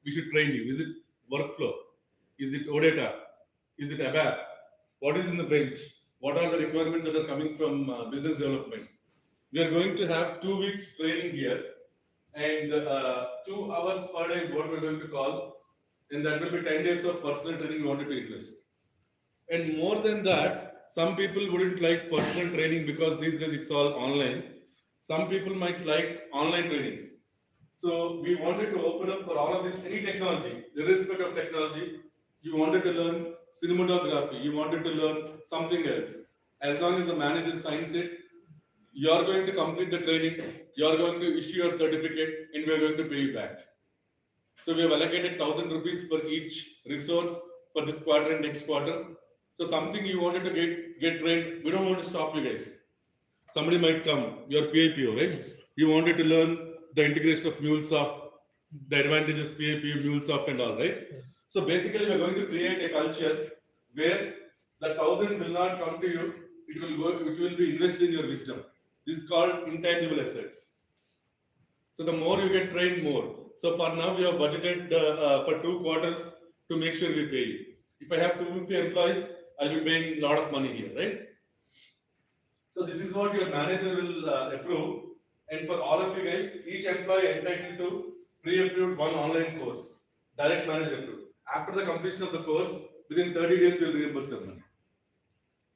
we should train you? Is it workflow? Is it OData? Is it ABAP? What is in the bench? What are the requirements that are coming from business development? We are going to have 2 weeks training here, and 2 hours per day is what we're going to call, and that will be 10 days of personal training we wanted to invest. And more than that, some people wouldn't like personal training because these days it's all online. Some people might like online trainings. So we wanted to open up for all of this, any technology, irrespective of technology. You wanted to learn cinematography, you wanted to learn something else. As long as the manager signs it, you are going to complete the training, you are going to issue your certificate, and we are going to pay you back. So we have allocated 1,000 rupees for each resource for this quarter and next quarter. So something you wanted to get trained, we don't want to stop you guys. Somebody might come, your PIPO, right? You wanted to learn the integration of MuleSoft, the advantages PIPO, MuleSoft, and all, right? Yes. So basically, we're going to create a culture where the 1,000 will not come to you; it will be invested in your wisdom. This is called intangible assets. So the more you get trained, more. So for now, we have budgeted for 2 quarters to make sure we pay you. If I have 250 employees, I'll be paying a lot of money here, right? So this is what your manager will approve. And for all of you guys, each employee entitled to pre-approved one online course, direct manager approved. After the completion of the course, within 30 days, we'll reimburse your money.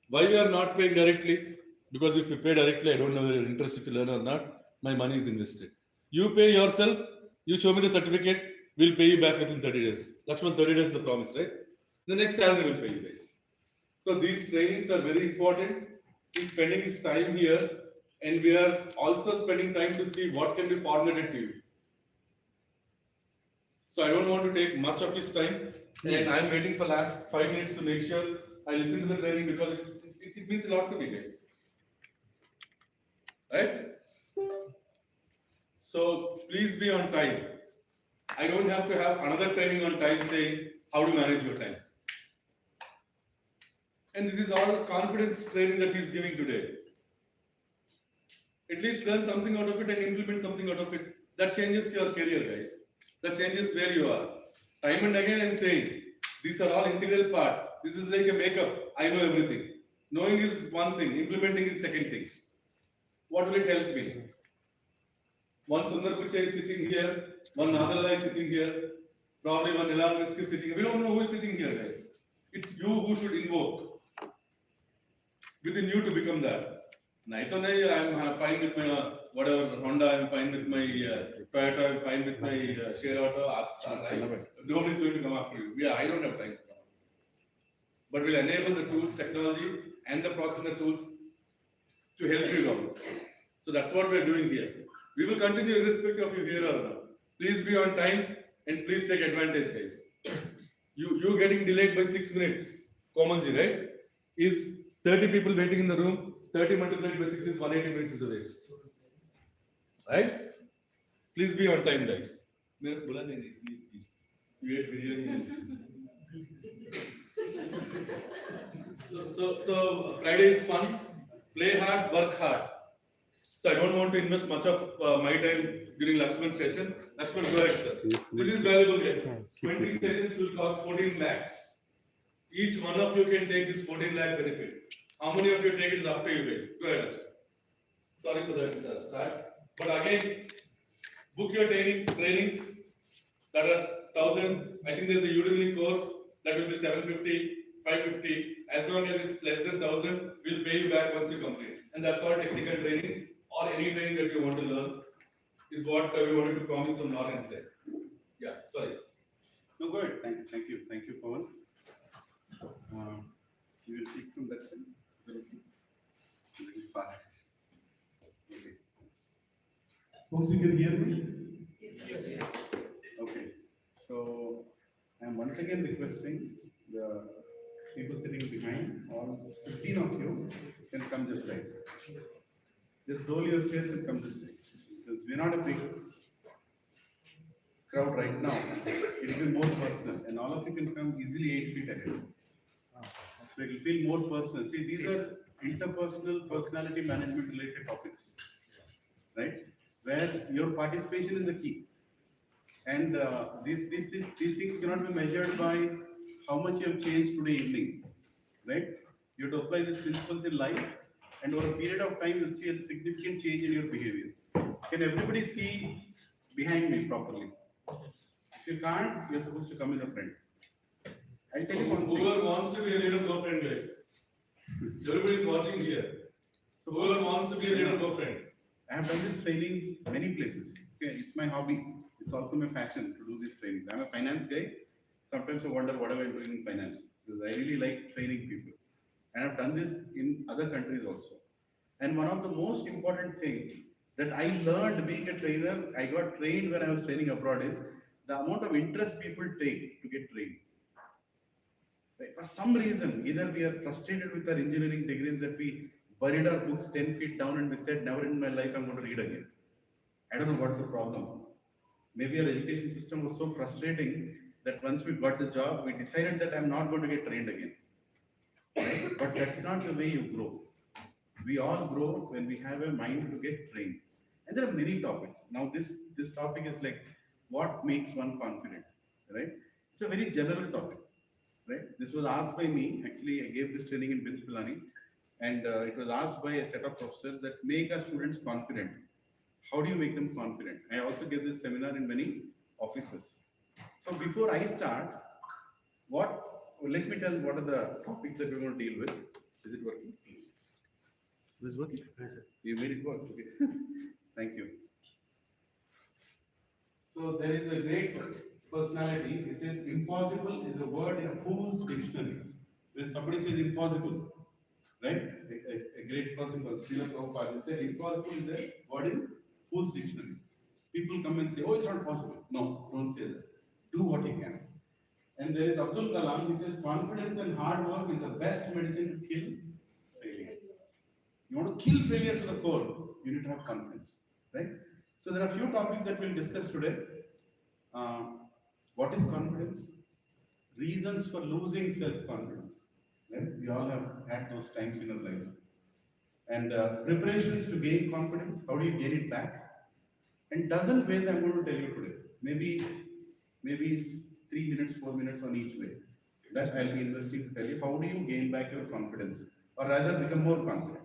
Why we are not paying directly? Because if you pay directly, I don't know whether you're interested to learn or not. My money is invested. You pay yourself, you show me the certificate, we'll pay you back within 30 days. Laxman, 30 days is the promise, right? The next salary will pay you guys. So these trainings are very important. He's spending his time here, and we are also spending time to see what can be formulated to you. So I don't want to take much of his time, and I'm waiting for last 5 minutes to make sure I listen to the training because it means a lot to me, guys. Right? So please be on time. I don't have to have another training on time saying how to manage your time. And this is all confidence training that he's giving today. At least learn something out of it and implement something out of it. That changes your career, guys. That changes where you are. Time and again I'm saying, these are all integral part. This is like a makeup. I know everything. Knowing is one thing, implementing is second thing. What will it help me? One Sundar Pichai is sitting here, one Nadala is sitting here, probably one Elon Musk is sitting here. We don't know who is sitting here, guys. It's you who should invoke within you to become that. I'm fine with my whatever Honda, I'm fine with my Toyota, I'm fine with my share auto. Nobody is going to come after you. Yeah, I don't have time. But we'll enable the tools, technology, and the processor tools to help you out. So that's what we're doing here. We will continue irrespective of you here or not. Please be on time and please take advantage, guys. You getting delayed by 6 minutes, Komalji, right? Is 30 people waiting in the room, 30 multiplied by 6 is 180 minutes is a waste. Right? Please be on time, guys. So Friday is fun. Play hard, work hard. So I don't want to invest much of my time during Laxman's session. Laxman, go ahead, sir. This is valuable, guys. 20 sessions will cost 14 lakhs. Each one of you can take this 14 lakh benefit. How many of you take it is up to you guys. Go ahead, Laxman. Sorry for that start. But again, book your trainings that are 1,000. I think there's a Udemy course that will be 750, 550. As long as it's less than 1,000, we'll pay you back once you complete. And that's all technical trainings or any training that you want to learn is what we wanted to promise from Lorhan said. Yeah, sorry. No, go ahead. Thank you, Pawan. You will speak from that side. Is that okay? A little far. Okay. Folks, you can hear me? Yes. Okay. So I'm once again requesting the people sitting behind, all 15 of you can come this side. Just roll your chairs and come this side. Because we're not a big crowd right now. It will be more personal. And all of you can come easily 8 feet ahead. So it will feel more personal. See, these are interpersonal, personality management related topics. Right? Where your participation is the key. And these things cannot be measured by how much you have changed today evening, right? You have to apply these principles in life, and over a period of time, you'll see a significant change in your behavior. Can everybody see behind me properly? If you can't, you're supposed to come in the front. I'll tell you one thing. Whoever wants to be a leader, go friend, guys. Everybody is watching here. So whoever wants to be a leader, go friend. I have done these trainings many places. Okay, it's my hobby. It's also my passion to do these trainings. I'm a finance guy. Sometimes I wonder what am I doing in finance, because I really like training people. And I've done this in other countries also. And one of the most important things that I learned being a trainer, I got trained when I was training abroad, is the amount of interest people take to get trained. Right? For some reason, either we are frustrated with our engineering degrees that we buried our books 10 feet down and we said, never in my life I'm going to read again. I don't know what's the problem. Maybe our education system was so frustrating that once we got the job, we decided that I'm not going to get trained again. Right? But that's not the way you grow. We all grow when we have a mind to get trained. And there are many topics. Now this topic is like what makes one confident, right? It's a very general topic, right? This was asked by me. Actually, I gave this training in BIMS Pilani, and it was asked by a set of professors that make our students confident. How do you make them confident? I also gave this seminar in many offices. So before I start, let me tell what are the topics that we're going to deal with. Is it working? Is it working? Yes, sir. You made it work. Okay. Thank you. So there is a great personality. It says impossible is a word in a fool's dictionary. When somebody says impossible, right? A great person called Srila Prabhupada, he said impossible is a word in fool's dictionary. People come and say, oh, it's not possible. No, don't say that. Do what you can. And there is Abdul Kalam, he says confidence and hard work is the best medicine to kill failure. You want to kill failure to the core, you need to have confidence, right? So there are a few topics that we'll discuss today. What is confidence? Reasons for losing self-confidence. Right? We all have had those times in our life. And preparations to gain confidence. How do you gain it back? And dozen ways I'm going to tell you today. Maybe 3 minutes, 4 minutes on each way. That I'll be investing to tell you. How do you gain back your confidence? Or rather become more confident.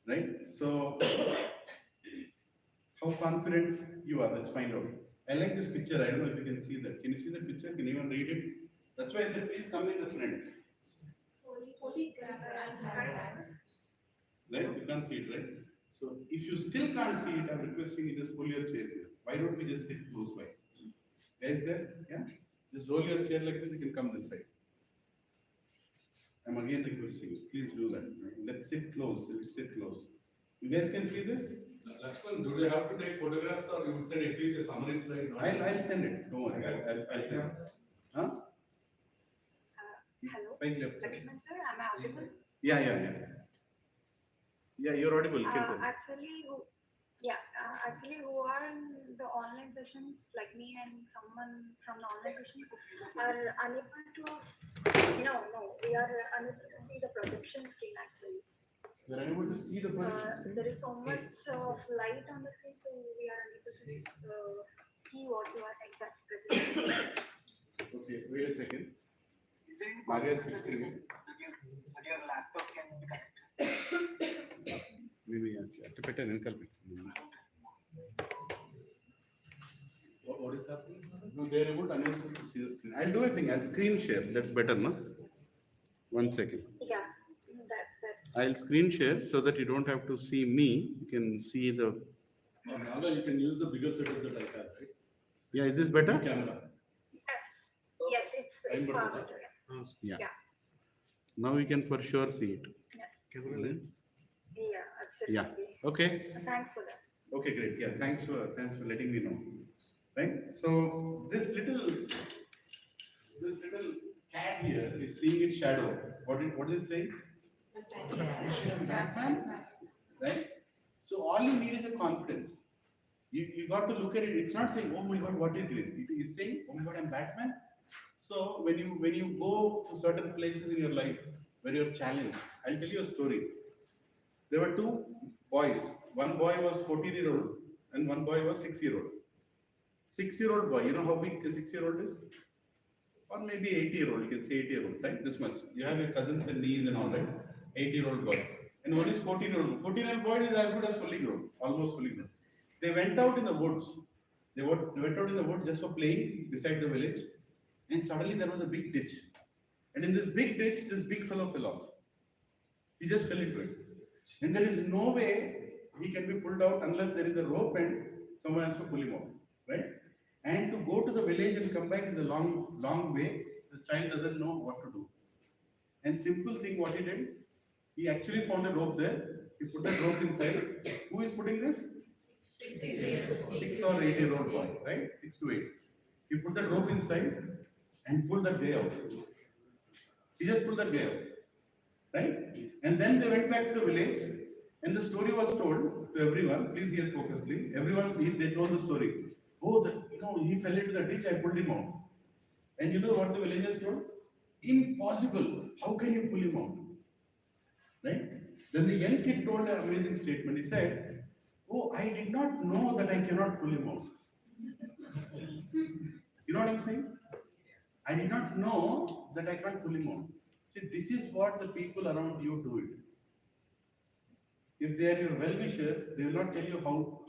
Right? So, how confident you are, let's find out. I like this picture. I don't know if you can see that. Can you see that picture? Can anyone read it? That's why I said, please come in the front. Right? You can't see it, right? So, if you still can't see it, I'm requesting you just pull your chair here. Why don't we just sit close by? Guys there? Yeah? Just roll your chair like this, you can come this side. I'm again requesting you, please do that. Let's sit close, let's sit close. You guys can see this? Laxman, do they have to take photographs or you would send at least a summary slide? I'll send it, don't worry, I'll send it. Huh? Hello, Laxman sir, am I audible? Yeah. Yeah, you're audible. Actually, who are in the online sessions, like me and someone from the online sessions, are unable to. No, we are unable to see the projection screen actually. You're unable to see the projection screen? There is so much of light on the screen, so we are unable to see what you are exactly presenting. Okay, wait a second. Maria is fixing it. Your laptop can be connected. Maybe What is happening? no, they're unable to see the screen. I'll do a thing. I'll screen share. That's better, no? 1 second. Yeah, that's. I'll screen share so that you don't have to see me. You can see the. Naga, you can use the bigger setup that I have, right? Yeah, is this better? Camera. Yes, it's far better. Yeah. Yeah. Now we can for sure see it. Yeah, Yeah. absolutely. Okay. Thanks for that. Okay, great. Yeah, thanks for letting me know. Right. So this little cat here is seeing its shadow. What is it saying? Batman. Right. So all you need is a confidence. You got to look at it. It's not saying, oh my God, what it is. It is saying, oh my God, I'm Batman. So when you go to certain places in your life where you're challenged, I'll tell you a story. There were two boys. One boy was 14-year-old and one boy was 6-year-old. 6-year-old boy, you know how big a 6-year-old is? Or maybe 80-year-old, you can say 80-year-old, right? This much. You have your cousins and niece and all, right? 80-year-old boy. And one is 14-year-old. 14-year-old boy is as good as fully grown, almost fully grown. They went out in the woods. They went out in the woods just for playing beside the village. And suddenly there was a big ditch. And in this big ditch, this big fellow fell off. He just fell into it. And there is no way he can be pulled out unless there is a rope and someone has to pull him out, right? And to go to the village and come back is a long, long way. The child doesn't know what to do. And simple thing what he did, he actually found a rope there. He put that rope inside. Who is putting this? 6 or 8-year-old boy, right? 6 to 8. He put that rope inside and pulled that guy out. He just pulled that guy out, right? And then they went back to the village, and the story was told to everyone. Please hear focusly. They told the story. Oh, he fell into the ditch. I pulled him out. And you know what the villagers told? Impossible. How can you pull him out? Right? Then the young kid told an amazing statement. He said, "Oh, I did not know that I cannot pull him out." You know what I'm saying? I did not know that I can't pull him out. See, this is what the people around you do it. If they are your well-wishers, they will not tell you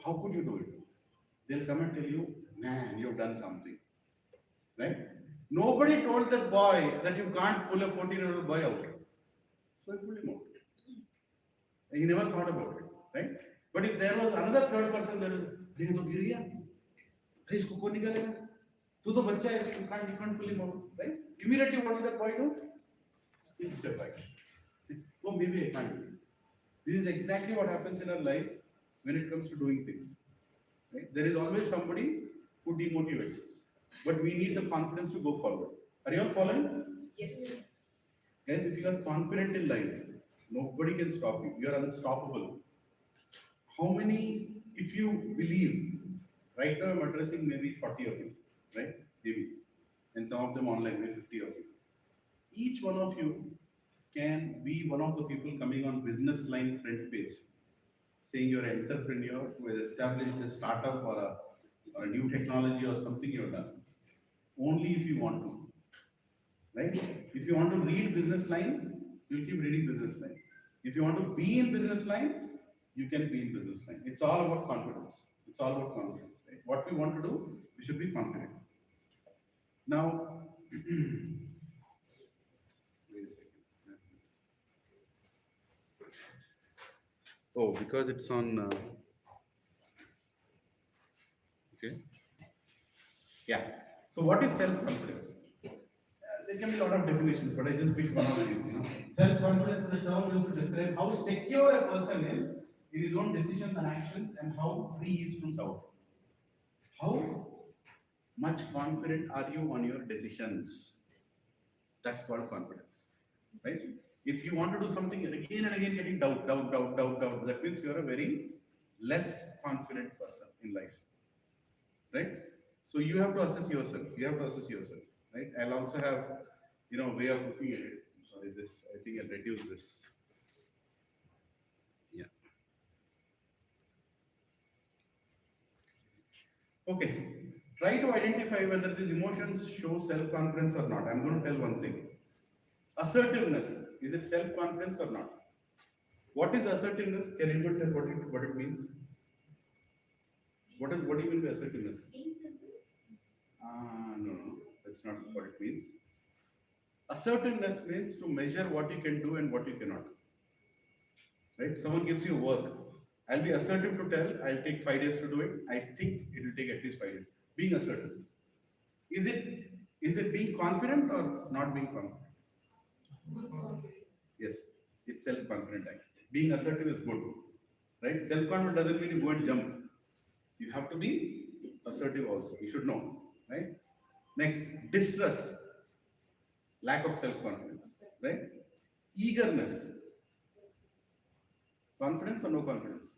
how could you do it. They'll come and tell you, man, you've done something. Right? Nobody told that boy that you can't pull a 14-year-old boy out. So he pulled him out. He never thought about it. Right? But if there was another third person, there was, "Arey, to gir gaya. Arey, isko kaun nikalega? Tu to bachcha hai, you can't pull him out." Right? Immediately, what will that boy do? He'll step back. See, oh, maybe I can't do it. This is exactly what happens in our life when it comes to doing things. Right? There is always somebody who demotivates us. But we need the confidence to go forward. Are you all following? Yes. Guys, if you are confident in life, nobody can stop you. You are unstoppable. How many, if you believe, right now I'm addressing maybe 40 of you, right? Maybe. And some of them online, maybe 50 of you. Each one of you can be one of the people coming on business line front page, saying you're an entrepreneur who has established a startup or a new technology or something you've done. Only if you want to, right? If you want to read business line, you'll keep reading business line. If you want to be in business line, you can be in business line. It's all about confidence. It's all about confidence, right? What we want to do, we should be confident. Now, wait a second. Oh, because it's on. Okay. Yeah. So, what is self-confidence? There can be a lot of definitions, but I just picked one of these. Self-confidence is a term used to describe how secure a person is in his own decisions and actions, and how free he is from doubt. How much confident are you on your decisions? That's called confidence, right? If you want to do something again and again getting doubt, that means you are a very less confident person in life, right? So you have to assess yourself. Right? I'll also have, way of looking at it. Sorry, I think I'll reduce this. Yeah. Okay. Try to identify whether these emotions show self-confidence or not. I'm going to tell one thing. Assertiveness, is it self-confidence or not? What is assertiveness? Can anyone tell what it means? What do you mean by assertiveness? No, that's not what it means. Assertiveness means to measure what you can do and what you cannot. Right? Someone gives you work. I'll be assertive to tell, I'll take 5 days to do it. I think it will take at least 5 days. Being assertive. Is it being confident or not being confident? Yes, it's self-confident actually. Being assertive is good. Right? Self-confident doesn't mean you go and jump. You have to be assertive also. You should know. Right? Next, distrust. Lack of self-confidence. Right? Eagerness. Confidence or no confidence?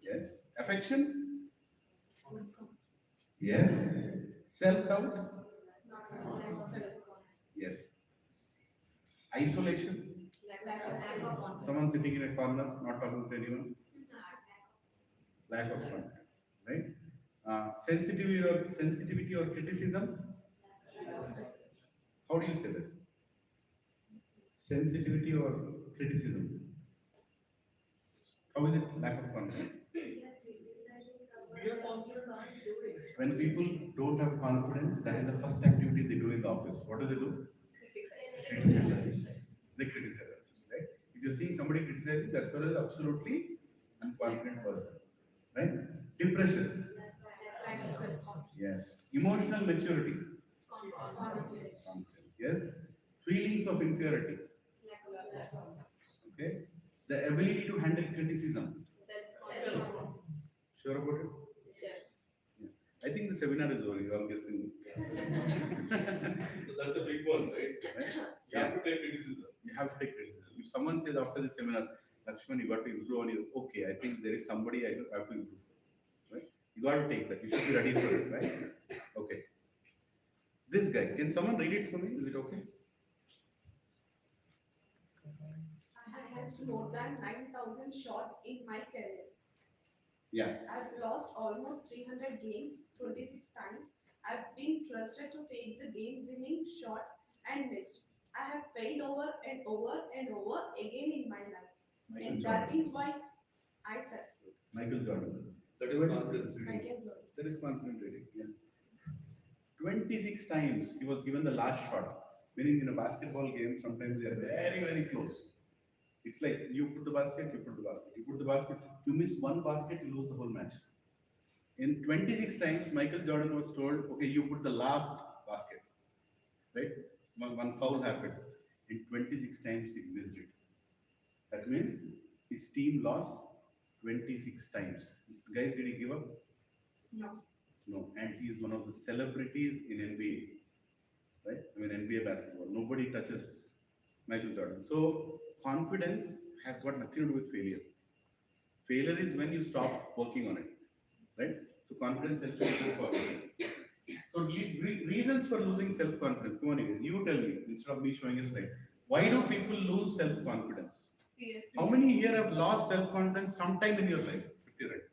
Yes. Affection? Yes. Self-doubt? Yes. Isolation? Someone sitting in a corner, not talking to anyone? Lack of confidence. Right? Sensitivity or criticism. How do you say that? Sensitivity or criticism? How is it lack of confidence? When people don't have confidence, that is the first activity they do in the office. What do? Criticize others. They criticize others, right? If you're seeing somebody criticizing, that fellow is absolutely unconfident person, right? Depression. Yes. Emotional maturity. Confidence. Yes. Feelings of inferiority. Okay. The ability to handle criticism. Sure about it? Yeah. I think the seminar is over. You all guessing. So that's a big one, right? Right? You have to take criticism. You have to take criticism. If someone says after the seminar, Laxman, you got to improve on your, okay, I think there is somebody I have to improve for, right? You got to take that. You should be ready for it, right? Okay. This guy, can someone read it for me? Is it okay? I have missed more than 9,000 shots in my career. Yeah. I've lost almost 300 games 26 times. I've been trusted to take the game-winning shot and missed. I have failed over and over and over again in my life. Michael And that Jordan. is why I succeed. Michael Jordan. That is confidence. Michael Jordan. That is confident reading. Yeah. 26 times he was given the last shot. Meaning in a basketball game, sometimes they are very, very close. It's like you put the basket, you put the basket, you put the basket, you miss one basket, you lose the whole match. In 26 times, Michael Jordan was told, okay, you put the last basket, right? One foul happened. In 26 times, he missed it. That means his team lost 26 times. Guys, did he give up? No. No. And he is one of the celebrities in NBA, right? I mean, NBA basketball. Nobody touches Michael Jordan. So, confidence has got nothing to do with failure. Failure is when you stop working on it, right? So confidence helps you go forward. So reasons for losing self-confidence. Come on, you tell me instead of me showing a slide. Why do people lose self-confidence? Fear. How many here have lost self-confidence sometime in your life? 50, right?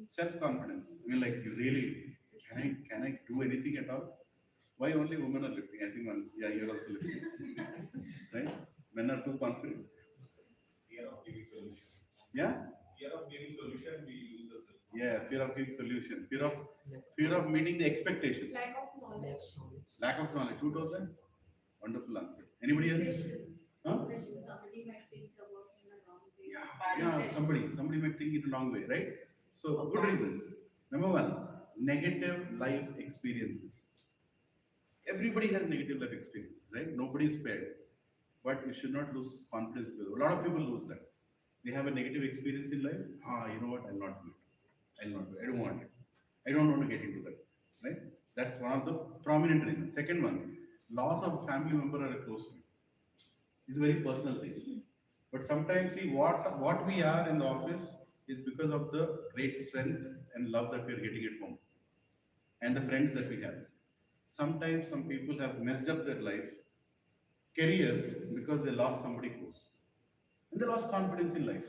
Self-confidence. I mean, like you really can I do anything at all? Why only women are lifting? I think yeah, you're also lifting, right? Men are too confident. Fear of giving solution. Yeah. Fear of giving solution, we use the self. Yeah, fear of giving solution, fear of meeting the expectations, Lack of knowledge. lack of knowledge. Who told that? Wonderful answer. Anybody else? Huh? Somebody might think about in a wrong way. Yeah, somebody might think it the wrong way, right? So good reasons. Number one, negative life experiences. Everybody has negative life experiences, right? Nobody is spared. But you should not lose confidence. A lot of people lose that. They have a negative experience in life. You know what? I'll not do it. I'll not do it. I don't want it. I don't want to get into that. Right? That's one of the prominent reasons. Second one, loss of a family member or a close friend. It's a very personal thing. But sometimes, see, what we are in the office is because of the great strength and love that we are getting at home and the friends that we have. Sometimes some people have messed up their life, careers, because they lost somebody close. And they lost confidence in life.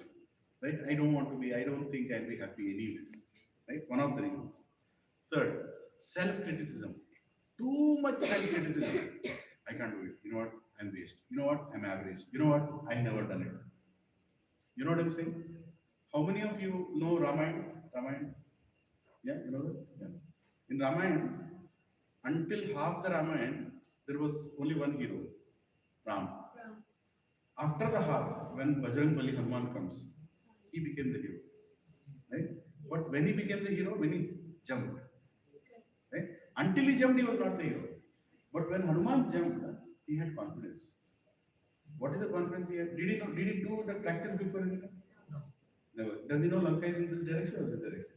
Right? I don't think I'll be happy anyways. Right? One of the reasons. Third, self-criticism. Too much self-criticism. I can't do it. You know what? I'm waste. You know what? I'm average. You know what? I never done it. You know what I'm saying? How many of you know Ramayana? Ramayana? Yeah, you know that? Yeah. In Ramayana, until half the Ramayana, there was only one hero, Ram. After the half, when Bajrangbali Hanuman comes, he became the hero. Right? But when he became the hero, when he jumped. Right? Until he jumped, he was not the hero. But when Hanuman jumped, he had confidence. What is the confidence he had? Did he do the practice before he jumped? Never. Does he know Lanka is in this direction or this direction?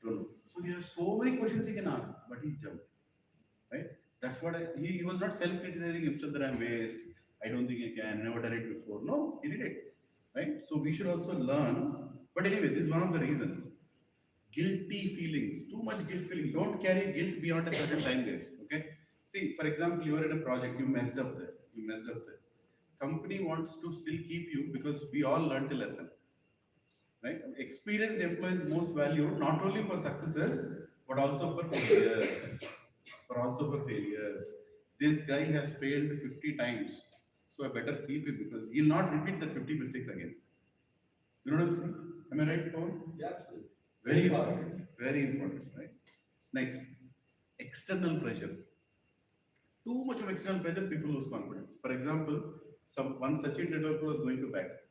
Don't know. So there are so many questions he can ask, but he jumped. Right? That's what he was not self-criticizing himself that I'm waste. I don't think I can, never done it before. No, he did it. Right? So we should also learn. But anyway, this is one of the reasons. Guilty feelings, too much guilt feeling. Don't carry guilt beyond a certain time, guys. Okay? See, for example, you are in a project, you messed up there. Company wants to still keep you because we all learned a lesson. right? Experienced employees most valued not only for successes but also for failures. This guy has failed 50 times, so I better keep him because he'll not repeat the 50 mistakes again. You know what I'm saying? Am I right, Paul? Yeah, absolutely. Very important. Very important, right? Next, external pressure. Too much of external pressure, people lose confidence. For example, one Sachin Tendulkar was going to bat.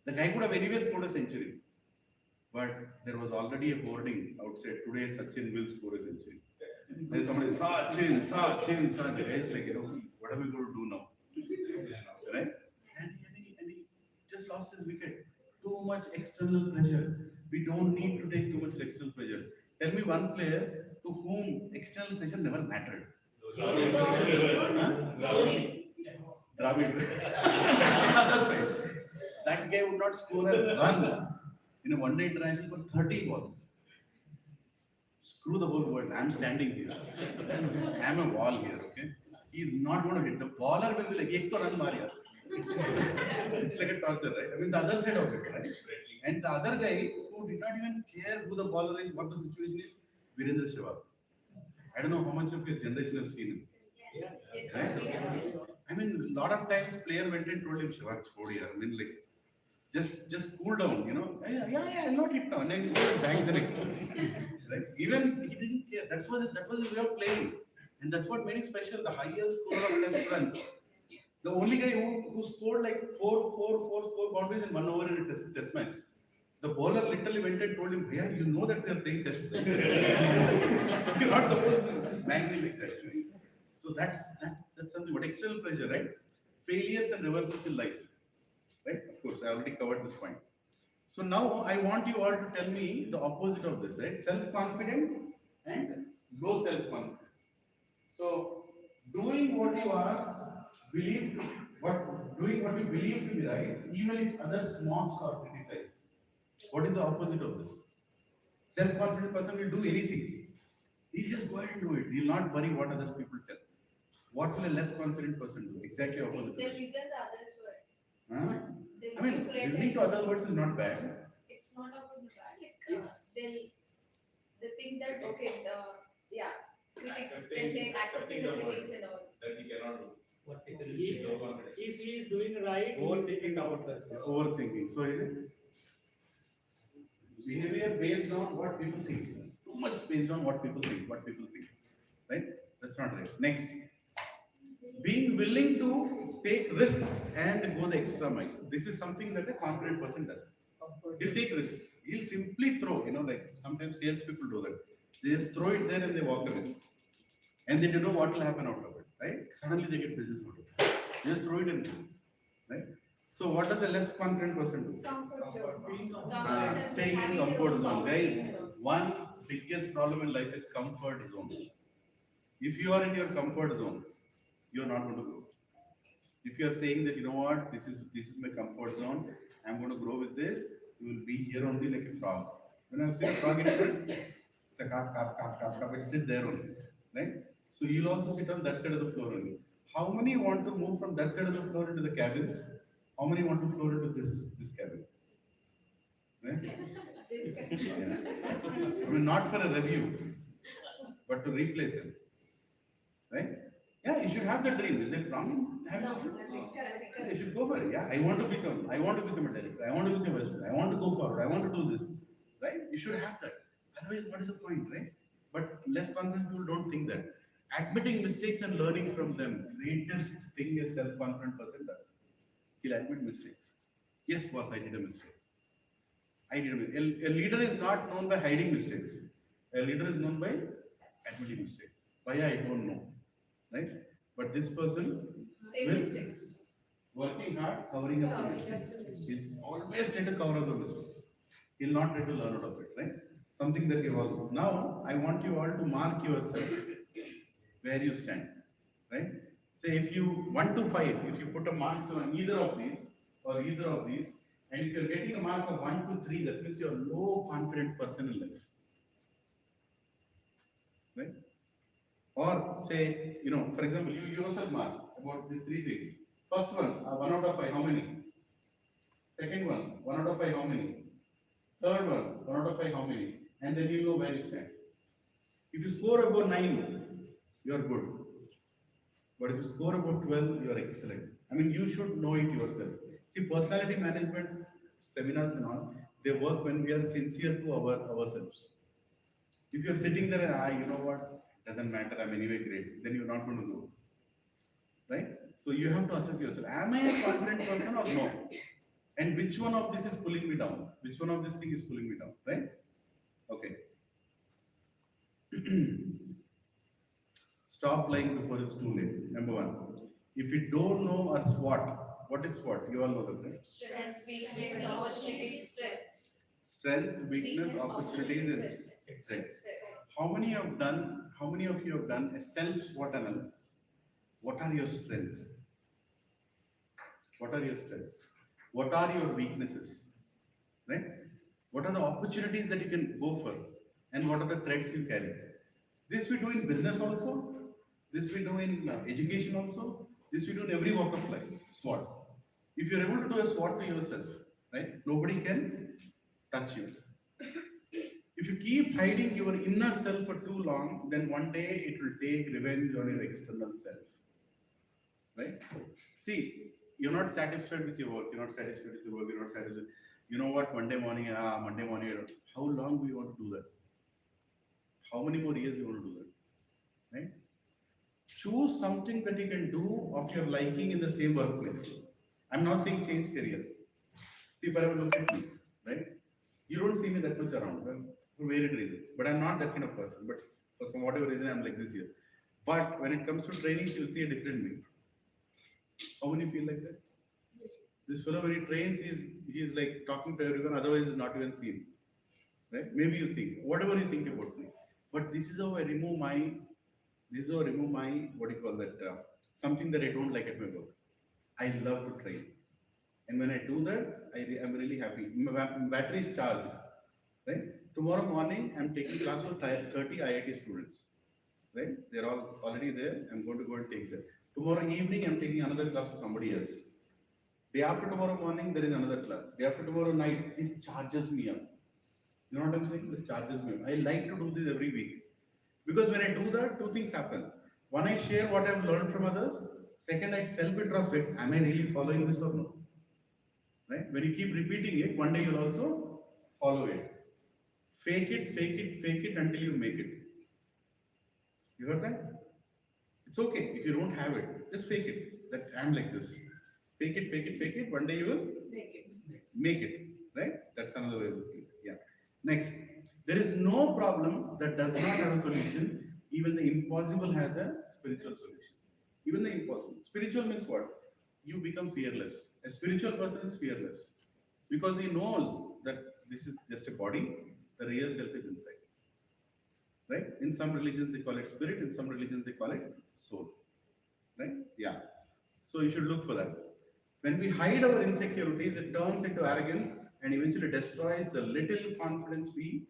The guy could have anyway scored a century, but there was already a hoarding outside. Today, Sachin will score a century. There's somebody, Sachin. The guy is like, what are we going to do now? Right? And he just lost his wicket. Too much external pressure. We don't need to take too much external pressure. Tell me one player to whom external pressure never mattered. Dravid. Other side. That guy would not score a run in a one-day international for 30 balls. Screw the whole world. I'm standing here. I'm a wall here, okay? He's not going to hit. The baller will be like, ek to run Maria. It's like a torture, right? I mean, the other side of it, right? And the other guy who did not even care who the baller is, what the situation is, Virendra Sehwag. I don't know how much of your generation have seen him. Right? I mean, a lot of times player went and told him, Sehwag, chhod yaar. I mean, like, just cool down, Yeah, I'll not hit now. And then he bangs the next one. Right? Even he didn't care. That was his way of playing. And that's what made him special, the highest score of test runs. The only guy who scored like four boundaries in 1 over in a test match. The bowler literally went and told him, "Bhaiya, you know that we are playing test. You're not supposed to bang me like that." Right? So that's something. What external pressure, right? Failures and reversals in life, right? Of course, I already covered this point. So now I want you all to tell me the opposite of this, right? Self-confident and low self-confidence. So doing what you believe to be right, even if others mock or criticize. What is the opposite of this? Self-confident person will do anything. He'll just go ahead and do it. He'll not worry what other people tell. What will a less confident person do? Exactly opposite. They'll listen to others' words. Huh? They'll I mean, be listening to other words is not bad. It's not about the bad. They think that okay, critics they'll accepting the critics and all. That he cannot do. What people If- low confidence. If he is doing right, overthinking about that. Overthinking. So is it? Behavior based on what people think. Too much based on what people think. Right? That's not right. Next. Being willing to take risks and go the extra mile. This is something that a confident person does. He'll take risks. He'll simply throw, like sometimes salespeople do that. They just throw it there and they walk away. And they don't know what will happen out of it, right? Suddenly they get business out of it. They just throw it and go, right? So what does a less confident person do? Comfort zone. Staying in comfort zone. Guys, one biggest problem in life is comfort zone. If you are in your comfort zone, you are not going to grow. If you are saying that, this is my comfort zone, I'm going to grow with this, you will be here only like a frog. When I've seen a frog in a field, it's a carp, it sit there only, right? So you'll also sit on that side of the floor only. How many want to move from that side of the floor into the cabins? How many want to floor into this cabin? Right? Yeah. I mean, not for a review, but to replace him. Right? Yeah, you should have the dream. Is it wrong? You should go for it. Yeah, I want to become a director. I want to become a president. I want to go forward. I want to do this. Right? You should have that. Otherwise, what is the point, right? But less confident people don't think that. Admitting mistakes and learning from them, greatest thing a self-confident person does. He'll admit mistakes. Yes, boss, I did a mistake. A leader is not known by hiding mistakes. A leader is known by admitting mistakes. Why, I don't know. Right? But this person will working hard, covering up the mistakes. He'll always try to cover up the mistakes. He'll not try to learn out of it, right? Something that you all. Now, I want you all to mark yourself where you stand, right? Say if you 1 to 5, if you put a mark on either of these, and if you're getting a mark of 1 to 3, that means you're a low confident person in life, right? Or say, for example, you yourself mark about these 3 things. First one, 1 out of 5, how many? Second one, 1 out of 5, how many? Third one out of 5, how many? And then you know where you stand. If you score above 9, you are good. But if you score above 12, you are excellent. I mean, you should know it yourself. See, personality management seminars and all, they work when we are sincere to ourselves. If you're sitting there and, you know what, doesn't matter, I'm anyway great, then you're not going to do it. Right? So you have to assess yourself. Am I a confident person or no? And which one of this is pulling me down? Which one of this thing is pulling me down? Right? Okay. Stop lying before it's too late. Number one. If you don't know or SWOT, what is SWOT? You all know that, right? Strengths, weakness, opportunities, threats. Strength, weakness, opportunities, and threats. How many of you have done a self-SWOT analysis? What are your strengths? What are your strengths? What are your weaknesses? Right? What are the opportunities that you can go for? And what are the threats you carry? This we do in business also. This we do in education also. This we do in every walk of life. SWOT. If you're able to do a SWOT to yourself, right? Nobody can touch you. If you keep hiding your inner self for too long, then one day it will take revenge on your external self. Right? See, you're not satisfied with your work, you're not satisfied with your work, you're not satisfied. You know what, Monday morning, how long do you want to do that? How many more years you want to do that? Right? Choose something that you can do of your liking in the same workplace. I'm not saying change career. See, if I have a look at me, right? You don't see me that much around, well, for varied reasons. But I'm not that kind of person. But for some whatever reason, I'm like this here. But when it comes to training, you'll see a different me. How many feel like that? Yes. This fellow, when he trains, he's like talking to everyone, otherwise he's not even seen. Right? Maybe you think, whatever you think about me. But this is how I remove my, what do you call that, something that I don't like at my work. I love to train. And when I do that, I'm really happy. My battery is charged. Right? Tomorrow morning, I'm taking class for 30 IIT students. Right? They're all already there. I'm going to go and take them. Tomorrow evening, I'm taking another class for somebody else. Day after tomorrow morning, there is another class. Day after tomorrow night, this charges me up. You know what I'm saying? This charges me up. I like to do this every week. Because when I do that, two things happen. One, I share what I've learned from others. Second, I self-introspect. Am I really following this or no? Right? When you keep repeating it, one day you'll also follow it. Fake it until you make it. You heard that? It's okay if you don't have it. Just fake it. That I'm like this. Fake it. One day you will make it. Right? That's another way of looking at it. Yeah. Next. There is no problem that does not have a solution. Even the impossible has a spiritual solution. Even the impossible. Spiritual means what? You become fearless. A spiritual person is fearless. Because he knows that this is just a body, the real self is inside. Right? In some religions they call it spirit, in some religions they call it soul. Right? Yeah. So you should look for that. When we hide our insecurities, it turns into arrogance and eventually destroys the little confidence we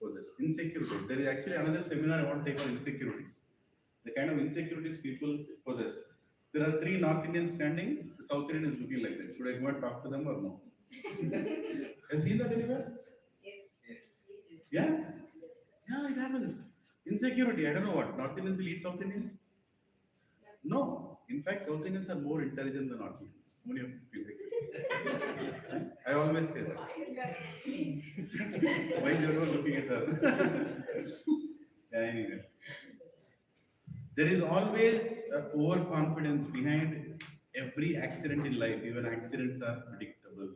possess. Insecurities. There is actually another seminar I want to take on insecurities. The kind of insecurities people possess. There are 3 North Indians standing, the South Indian is looking like that. Should I go and talk to them or no? Have you seen that anywhere? Yes. Yeah? Yeah, it happens. Insecurity, I don't know what. North Indians will eat South Indians? No. In fact, South Indians are more intelligent than North Indians. How many of you feel like that? I always say that. Why is everyone looking at her? Yeah, anyway. There is always overconfidence behind every accident in life. Even accidents are predictable.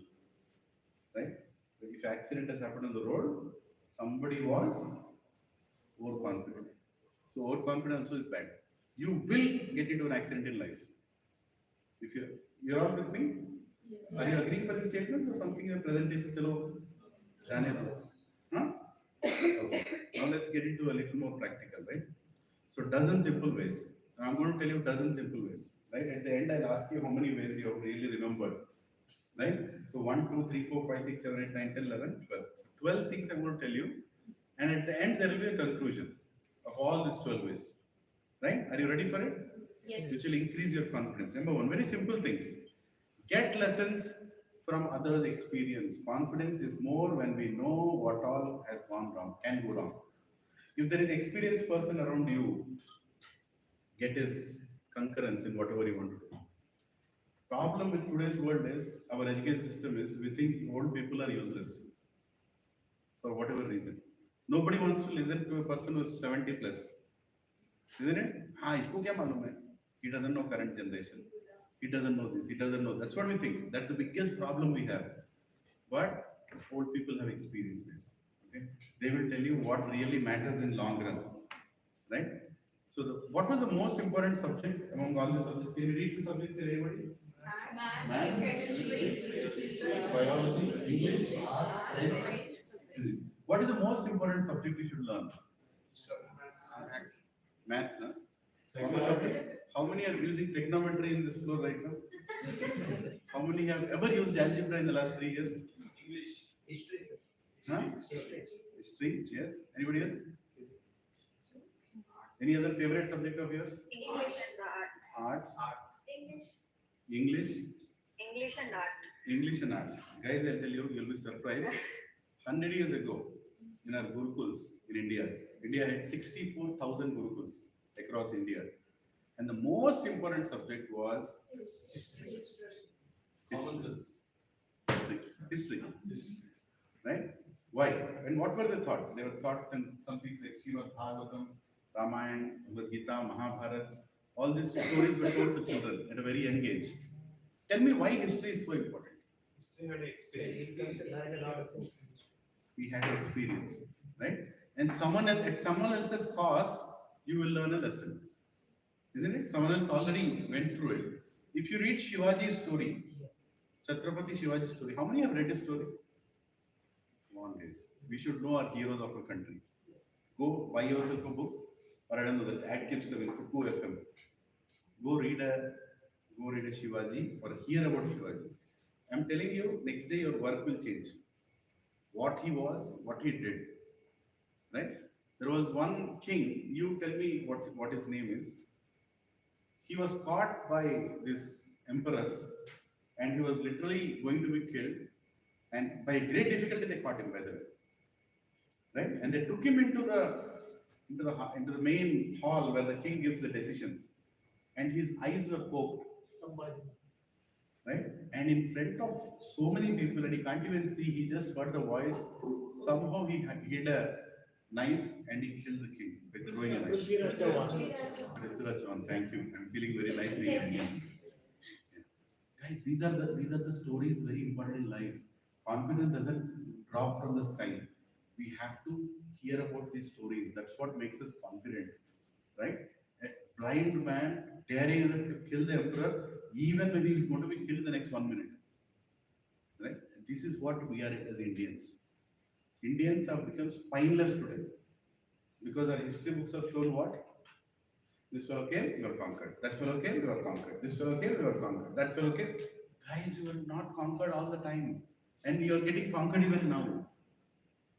Right? If an accident has happened on the road, somebody was overconfident. So overconfidence also is bad. You will get into an accident in life. If you're all with me? Yes. Are you agreeing for these statements or something in the presentation? Chalo, jane do. Huh? Okay. Now let's get into a little more practical, right? So dozen simple ways. Now I'm going to tell you dozen simple ways. Right? At the end, I'll ask you how many ways you have really remembered. Right? So 1, 2, 3, 4, 5, 6, 7, 8, 9, 10, 11, 12. So 12 things I'm going to tell you. And at the end, there will be a conclusion of all these 12 ways. Right? Are you ready for it? Yes. Which will increase your confidence. Number 1, very simple things. Get lessons from others' experience. Confidence is more when we know what all has gone wrong, can go wrong. If there is an experienced person around you, get his concurrence in whatever you want to do. Problem with today's world is our education system is we think old people are useless for whatever reason. Nobody wants to listen to a person who's 70 plus. Isn't it? Isko kya malum hai? He doesn't know current generation. He doesn't know this, he doesn't know. That's what we think. That's the biggest problem we have. But old people have experienced this. Okay? They will tell you what really matters in long run. Right? So what was the most important subject among all the subjects? Can you read the subjects here, everybody? Maths, chemistry, Biology, English, art, science, physics. What is the most important subject we should learn? Maths, huh? How much of it? How many are using trigonometry in this floor right now? How many have ever used algebra in the last 3 years? English. History, sir. Huh? History, yes. Anybody else? Any other favorite subject of yours? English and art. Arts. English. English and art. English and arts. Guys, I'll tell you, you'll be surprised. 100 years ago, in our Gurukuls in India, India had 64,000 Gurukuls across India. And the most important subject was common sense. History. Right? Why? And what were they taught? They were taught in something like Srimad Bhagavatam, Ramayana, Bhagavad Gita, Mahabharata. All these stories were told to children at a very young age. Tell me why history is so important. History had experience. We had experience, right? And someone else, at someone else's cost, you will learn a lesson. Isn't it? Someone else already went through it. If you read Shivaji's story, Chhatrapati Shivaji's story, how many have read his story? Come on, guys. We should know our heroes of our country. Go buy yourself a book, or I don't know, the ad keeps coming, Kuku FM. Go read a Shivaji or hear about Shivaji. I'm telling you, next day your work will change. What he was, what he did. Right? There was one king, you tell me what his name is. He was caught by these emperors and he was literally going to be killed. And by great difficulty they caught him, by the way. Right? And they took him into the main hall where the king gives the decisions. And his eyes were poked. Right? And in front of so many people, and he can't even see, he just heard the voice. Somehow he hid a knife and he killed the king by throwing a knife. Prithviraj Chauhan, thank you. I'm feeling very nice being here. Yeah. Guys, these are the stories very important in life. Confidence doesn't drop from the sky. We have to hear about these stories. That's what makes us confident. Right? A blind man daring enough to kill the emperor, even when he is going to be killed in the next 1 minute. Right? This is what we are as Indians. Indians have become spineless today. Because our history books have shown what? This fellow came, you are conquered. That fellow came, you are conquered. This fellow came, you are conquered. That fellow came. Guys, you are not conquered all the time. And you are getting conquered even now.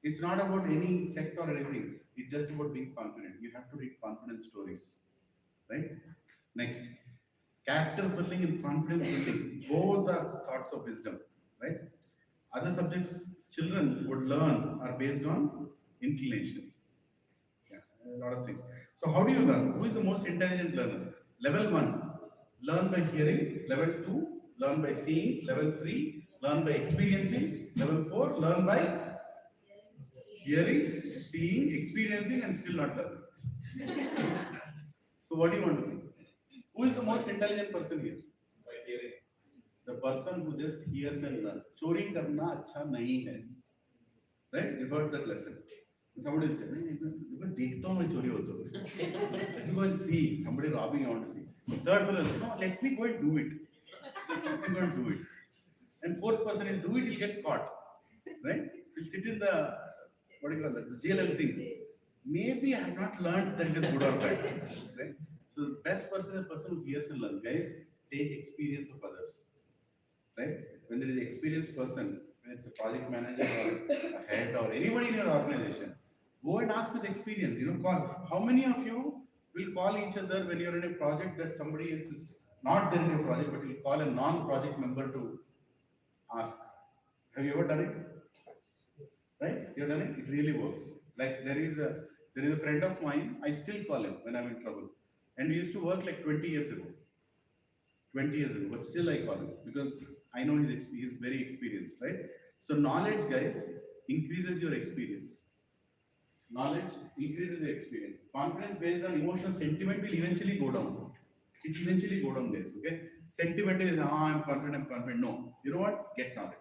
It's not about any sect or anything. It's just about being confident. You have to read confidence stories. Right? Next. Character building and confidence building. Both are thoughts of wisdom. Right? Other subjects children would learn are based on inclination. Yeah, a lot of things. So how do you learn? Who is the most intelligent learner? Level 1, learn by hearing. Level 2, learn by seeing. Level 3, learn by experiencing. Level 4, learn by hearing, seeing, experiencing, and still not learning. So what do you want to be? Who is the most intelligent person here? By hearing. The person who just hears and learns. Chori karna acha nahi hai. Right? You heard that lesson. Somebody will say, let me go and see. Somebody robbing, I want to see. Third fellow, no, let me go and do it. Let me go and do it. And fourth person will do it, he'll get caught. Right? He'll sit in the, what do you call that, the jail and think, maybe I have not learned that it is good or bad. Right? So the best person is the person who hears and learns. Guys, take experience of others. Right? When there is an experienced person, when it's a project manager or a head or anybody in your organization, go and ask with experience. Call. How many of you will call each other when you're in a project that somebody else is not there in your project, but you'll call a non-project member to ask. Have you ever done it? Right? You've done it? It really works. Like there is a friend of mine, I still call him when I'm in trouble. And we used to work like 20 years ago. 20 years ago, but still I call him because I know he's very experienced, right? So knowledge, guys, increases your experience. Knowledge increases your experience. Confidence based on emotional sentiment will eventually go down. It eventually go down, guys. Okay? Sentiment is, I'm confident, I'm confident. No. You know what? Get knowledge.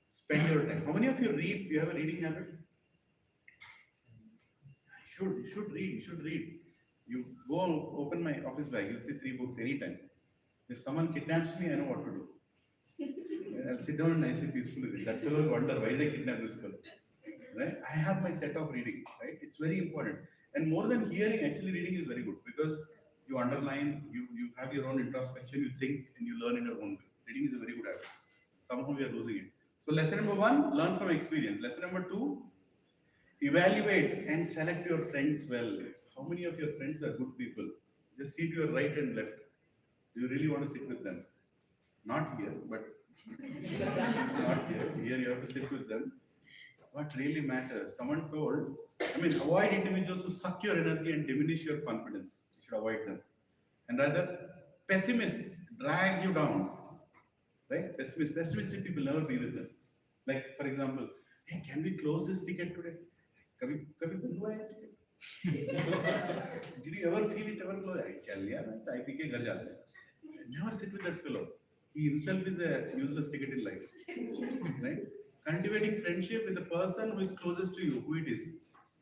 Spend your time. How many of you read? Do you have a reading habit? You should read. You should read. You go open my office bag, you'll see 3 books anytime. If someone kidnaps me, I know what to do. I'll sit down and nicely, peacefully read. That fellow will wonder, why did I kidnap this fellow? Right? I have my set of reading, right? It's very important. And more than hearing, actually reading is very good because you underline, you have your own introspection, you think, and you learn in your own way. Reading is a very good habit. Somehow we are losing it. So lesson number 1, learn from experience. Lesson number 2, evaluate and select your friends well. How many of your friends are good people? Just see to your right and left. Do you really want to sit with them? Not here, but not here. Here you have to sit with them. What really matters? Someone told, avoid individuals who suck your energy and diminish your confidence. You should avoid them. And rather, pessimists drag you down. Right? Pessimistic people, never be with them. Like, for example, hey, can we close this ticket today? Kabhi band hua hai ticket? Did you ever feel it ever close? Chal liya na, chai pee ke ghar jate hain. Never sit with that fellow. He himself is a useless ticket in life. Right? Cultivating friendship with the person who is closest to you, who it is.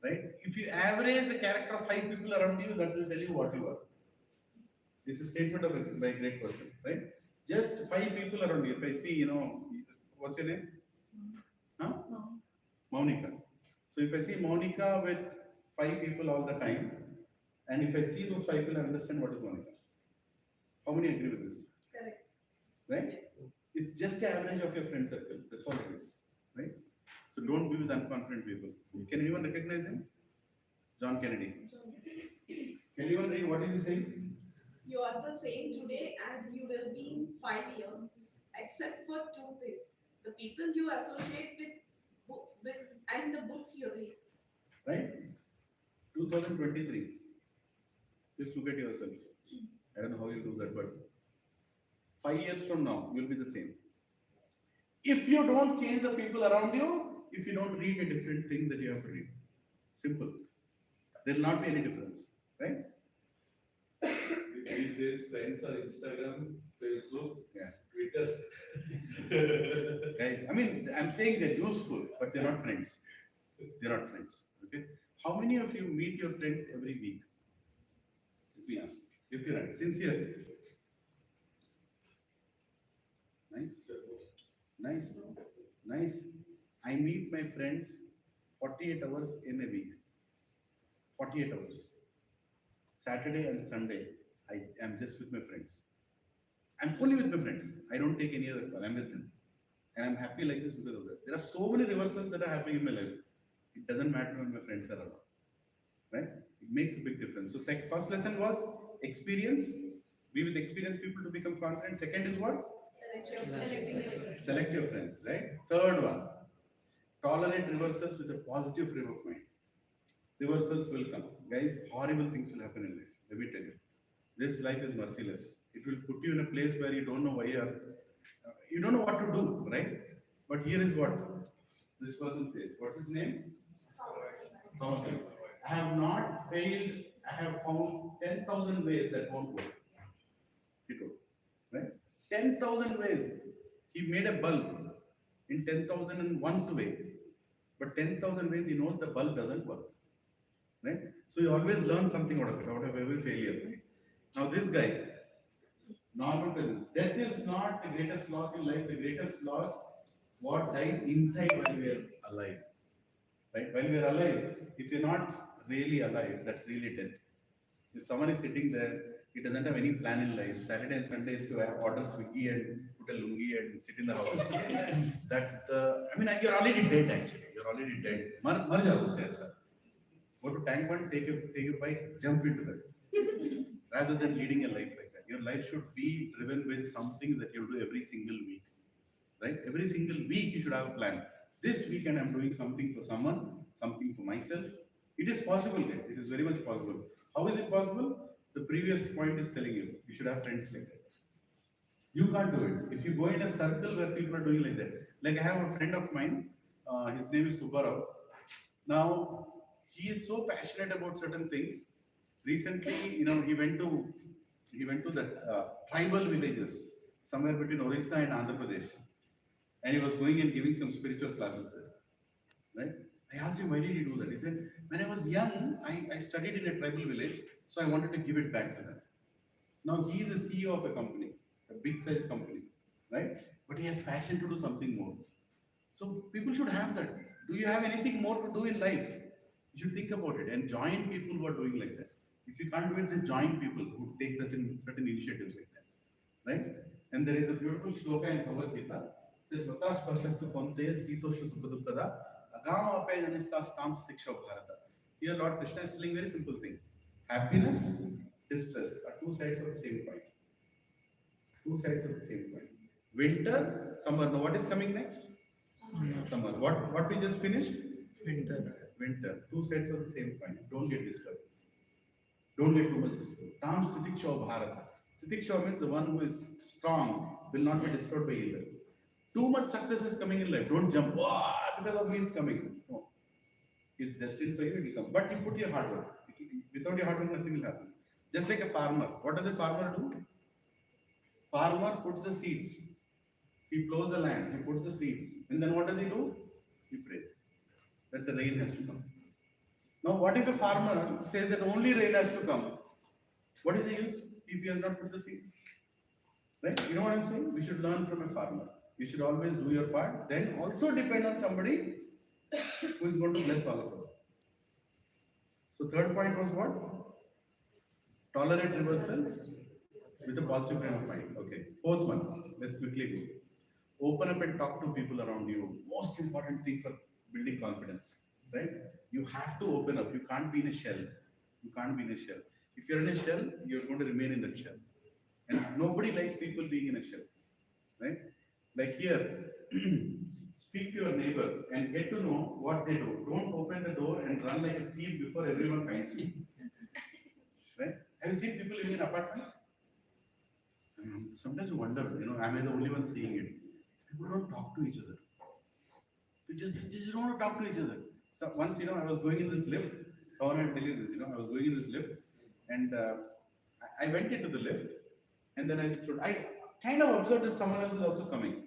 Right? If you average the character of 5 people around you, that will tell you what you are. This is a statement by a great person. Right? Just 5 people around you. If I see, what's your name? Huh? Monica. So if I see Monica with 5 people all the time, and if I see those 5 people, I understand what is Monica. How many agree with this? Correct. Right? Yes. It's just the average of your friend circle. That's all it is. Right? So don't be with unconfident people. Can anyone recognize him? John Kennedy. Can anyone read what is he saying? You are the same today as you will be in 5 years, except for 2 things: the people you associate with and the books you read. Right? 2023. Just look at yourself. I don't know how you'll do that, but 5 years from now, you'll be the same. If you don't change the people around you, if you don't read a different thing that you have to read. Simple. There'll not be any difference. Right? These days, friends are Instagram, Facebook, Yeah. Twitter. Guys, I'm saying they're useful, but they're not friends. They're not friends. Okay? How many of you meet your friends every week? Let me ask. If you're sincere. Nice. Nice. Nice. I meet my friends 48 hours in a week. 48 hours. Saturday and Sunday, I am just with my friends. I'm only with my friends. I don't take any other call. I'm with them. And I'm happy like this because of that. There are so many reversals that are happening in my life. It doesn't matter when my friends are around. Right? It makes a big difference. So first lesson was experience. Be with experienced people to become confident. Second is what? Select your friends, right? Third one, tolerate reversals with a positive frame of mind. Reversals will come. Guys, horrible things will happen in life. Let me tell you. This life is merciless. It will put you in a place where you don't know why you don't know what to do, right? But here is what this person says. What's his name? Thomas. I have not failed. I have found 10,000 ways that won't work. He told, right? 10,000 ways. He made a bulb in 10,001th way. But 10,000 ways he knows the bulb doesn't work. Right? So you always learn something out of it, out of every failure. Right? Now this guy, normal business. Death is not the greatest loss in life. The greatest loss, what dies inside while we are alive. Right? While we are alive, if you're not really alive, that's really death. If someone is sitting there, he doesn't have any plan in life. Saturday and Sunday is to order Swiggy and put a lungi and sit in the house. That's you're already dead actually. You're already dead. Mar jao usse acha. Go to tank one, take a bike, jump into that. Rather than leading a life like that. Your life should be driven with something that you do every single week. right? Every single week you should have a plan. This weekend I'm doing something for someone, something for myself. It is possible, guys. It is very much possible. How is it possible? The previous point is telling you should have friends like that. You can't do it. If you go in a circle where people are doing like that. Like I have a friend of mine, his name is Subbarao. Now, he is so passionate about certain things. Recently, he went to the tribal villages somewhere between Orissa and Andhra Pradesh, and he was going and giving some spiritual classes there. Right? I asked him, why did he do that? He said, when I was young, I studied in a tribal village, so I wanted to give it back to them. Now he is the CEO of a company, a big size company, right? But he has passion to do something more. So people should have that. Do you have anything more to do in life? You should think about it and join people who are doing like that. If you can't do it, just join people who take certain initiatives like that, right? And there is a beautiful shloka in Bhagavad Gita. It says, "Vatas parashastu konte sitosha sukadukada agama ape janistas tam stiksha bharata." Here Lord Krishna is telling very simple thing. Happiness, distress are two sides of the same coin. Two sides of the same coin. Winter, summer. Now what is coming next? Summer. What we just finished? Winter. Two sides of the same coin. Don't get disturbed. Don't get too much disturbed. Tam stitiksha bharata. Stitiksha means the one who is strong will not be disturbed by either. Too much success is coming in life. Don't jump. Wow, because of me it's coming. No. It's destined for you, it will come. But you put your hard work. Without your hard work, nothing will happen. Just like a farmer. What does a farmer do? Farmer puts the seeds. He plows the land. He puts the seeds. And then what does he do? He prays that the rain has to come. Now, what if a farmer says that only rain has to come? What is the use if he has not put the seeds? Right? You know what I'm saying? We should learn from a farmer. You should always do your part. Then also depend on somebody who is going to bless all of us. So third point was what? Tolerate reversals with a positive frame of mind. Okay. Fourth one. Let's quickly go. Open up and talk to people around you. Most important thing for building confidence. Right? You have to open up. You can't be in a shell. You can't be in a shell. If you're in a shell, you're going to remain in that shell. And nobody likes people being in a shell. Right? Like here, speak to your neighbor and get to know what they do. Don't open the door and run like a thief before everyone finds you. Right? Have you seen people living in apartment? Sometimes you wonder, am I the only one seeing it? People don't talk to each other. They just don't want to talk to each other. So once, I was going in this lift. I want to tell you this, I was going in this lift and I went into the lift and then I kind of observed that someone else is also coming.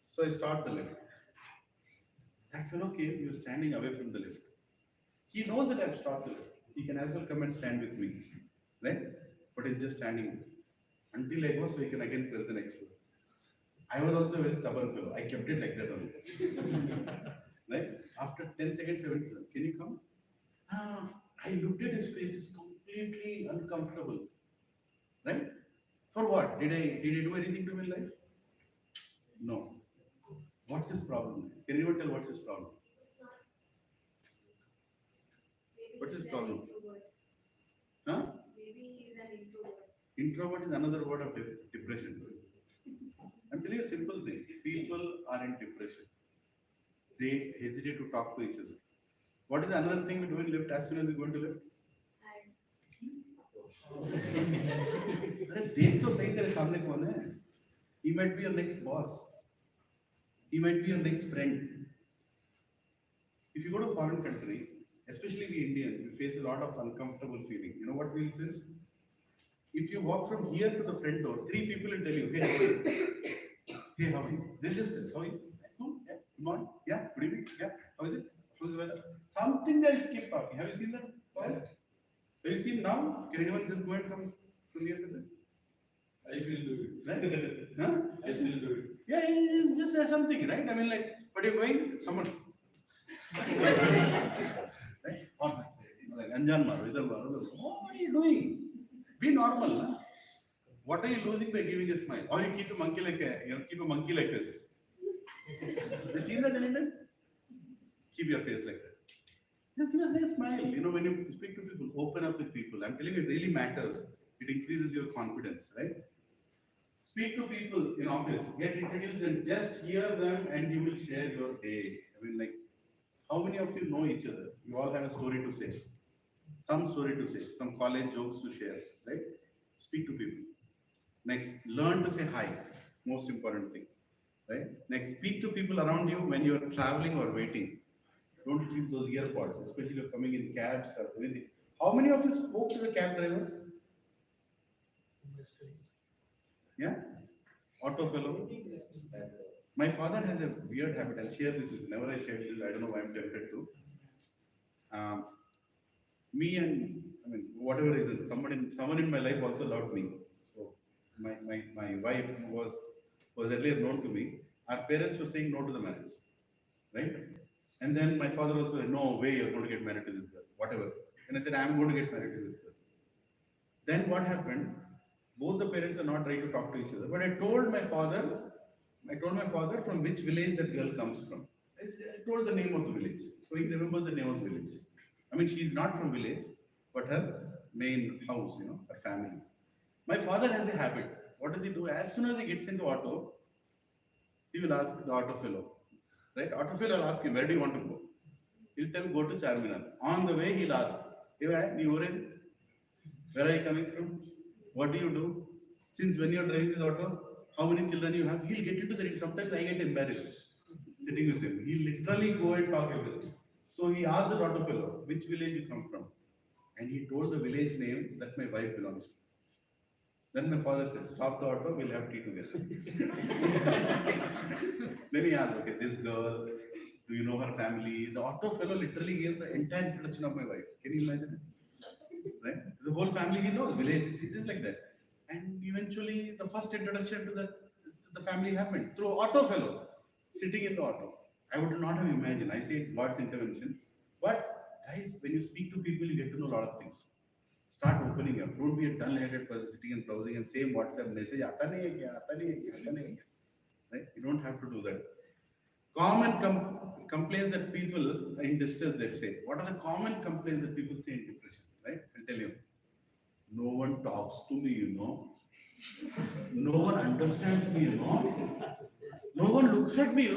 So I start the lift. That fellow came, he was standing away from the lift. He knows that I've stopped the lift. He can as well come and stand with me, right? But he's just standing until I go so he can again press the next floor. I was also a very stubborn fellow. I kept it like that only. Right? After 10 seconds, I went, can you come? I looked at his face, it's completely uncomfortable. Right? For what? Did I do anything to him in life? No. What's his problem? Can anyone tell what's his problem? What's his problem? Huh? Maybe he's an introvert. Introvert is another word of depression. I'm telling you a simple thing. People are in depression. They hesitate to talk to each other. What is another thing we do in lift as soon as we go into lift? अरे देख तो सही तेरे सामने कौन है? He might be your next boss. He might be your next friend. If you go to a foreign country, especially we Indians, we face a lot of uncomfortable feeling. You know what we'll face? If you walk from here to the front door, 3 people will tell you, hey, how are you? Hey, how are you? They'll just say, how are you? Good, yeah, good morning, yeah, good evening, yeah, how is it? How's the weather? Something they'll keep talking. Have you seen that? Have you seen now? Can anyone just go and come from here to there? I still do it. Right? Huh? I still do it. Yeah, you just say something, right? I mean, like, but you're going, someone. Right? On like Anjan Maro, Idhar Maro. What are you doing? Be normal. Huh? What are you losing by giving a smile? Or you keep a monkey like this. Have you seen that in India? Keep your face like that. Just give us a nice smile. When you speak to people, open up with people. I'm telling you, it really matters. It increases your confidence, right? Speak to people in office, get introduced and just hear them and you will share your day. I mean, like, how many of you know each other? You all have a story to say. Some story to say, some college jokes to share, right? Speak to people. Next, learn to say hi. Most important thing, right? Next, speak to people around you when you are traveling or waiting. Don't keep those earpods, especially if you're coming in cabs or anything. How many of you spoke to the cab driver? Yeah? Auto fellow? My father has a weird habit. I'll share this with you. Never I shared this. I don't know why I'm tempted to. Um, me and I mean whatever reason, someone in my life also loved me. So my wife who was earlier known to me, our parents were saying no to the marriage. Right? And then my father also said, no way you're going to get married to this girl, whatever. And I said, I'm going to get married to this girl. Then what happened? Both the parents are not ready to talk to each other. But I told my father from which village that girl comes from. I told the name of the village. So he remembers the name of the village. I mean, she's not from village, but her main house, her family. My father has a habit. What does he do? As soon as he gets into auto, he will ask the auto fellow, right? Auto fellow will ask him, where do you want to go? He'll tell him, go to Charminar. On the way, he'll ask, hey, where are you coming from? What do you do? Since when you're driving this auto, how many children you have? He'll get into the, sometimes I get embarrassed sitting with him. He'll literally go and talk everything. So he asked the auto fellow, which village you come from? And he told the village name that my wife belongs to. Then my father said, stop the auto, we'll have tea together. Then he asked, okay, this girl, do you know her family? The auto fellow literally gave the entire introduction of my wife. Can you imagine it? Right? The whole family he knows, village, it is like that. And eventually the first introduction to the family happened through auto fellow, sitting in the auto. I would not have imagined. I say it's God's intervention. But guys, when you speak to people, you get to know a lot of things. Start opening up. Don't be a dull-headed person sitting and browsing and same WhatsApp message. Aata nahi hai kya, aata nahi hai kya, aata nahi hai kya. Right? You don't have to do that. Common complaints that people in distress they say. What are the common complaints that people say in depression? Right? I'll tell you. No one talks to me, No one understands me, No one looks at me,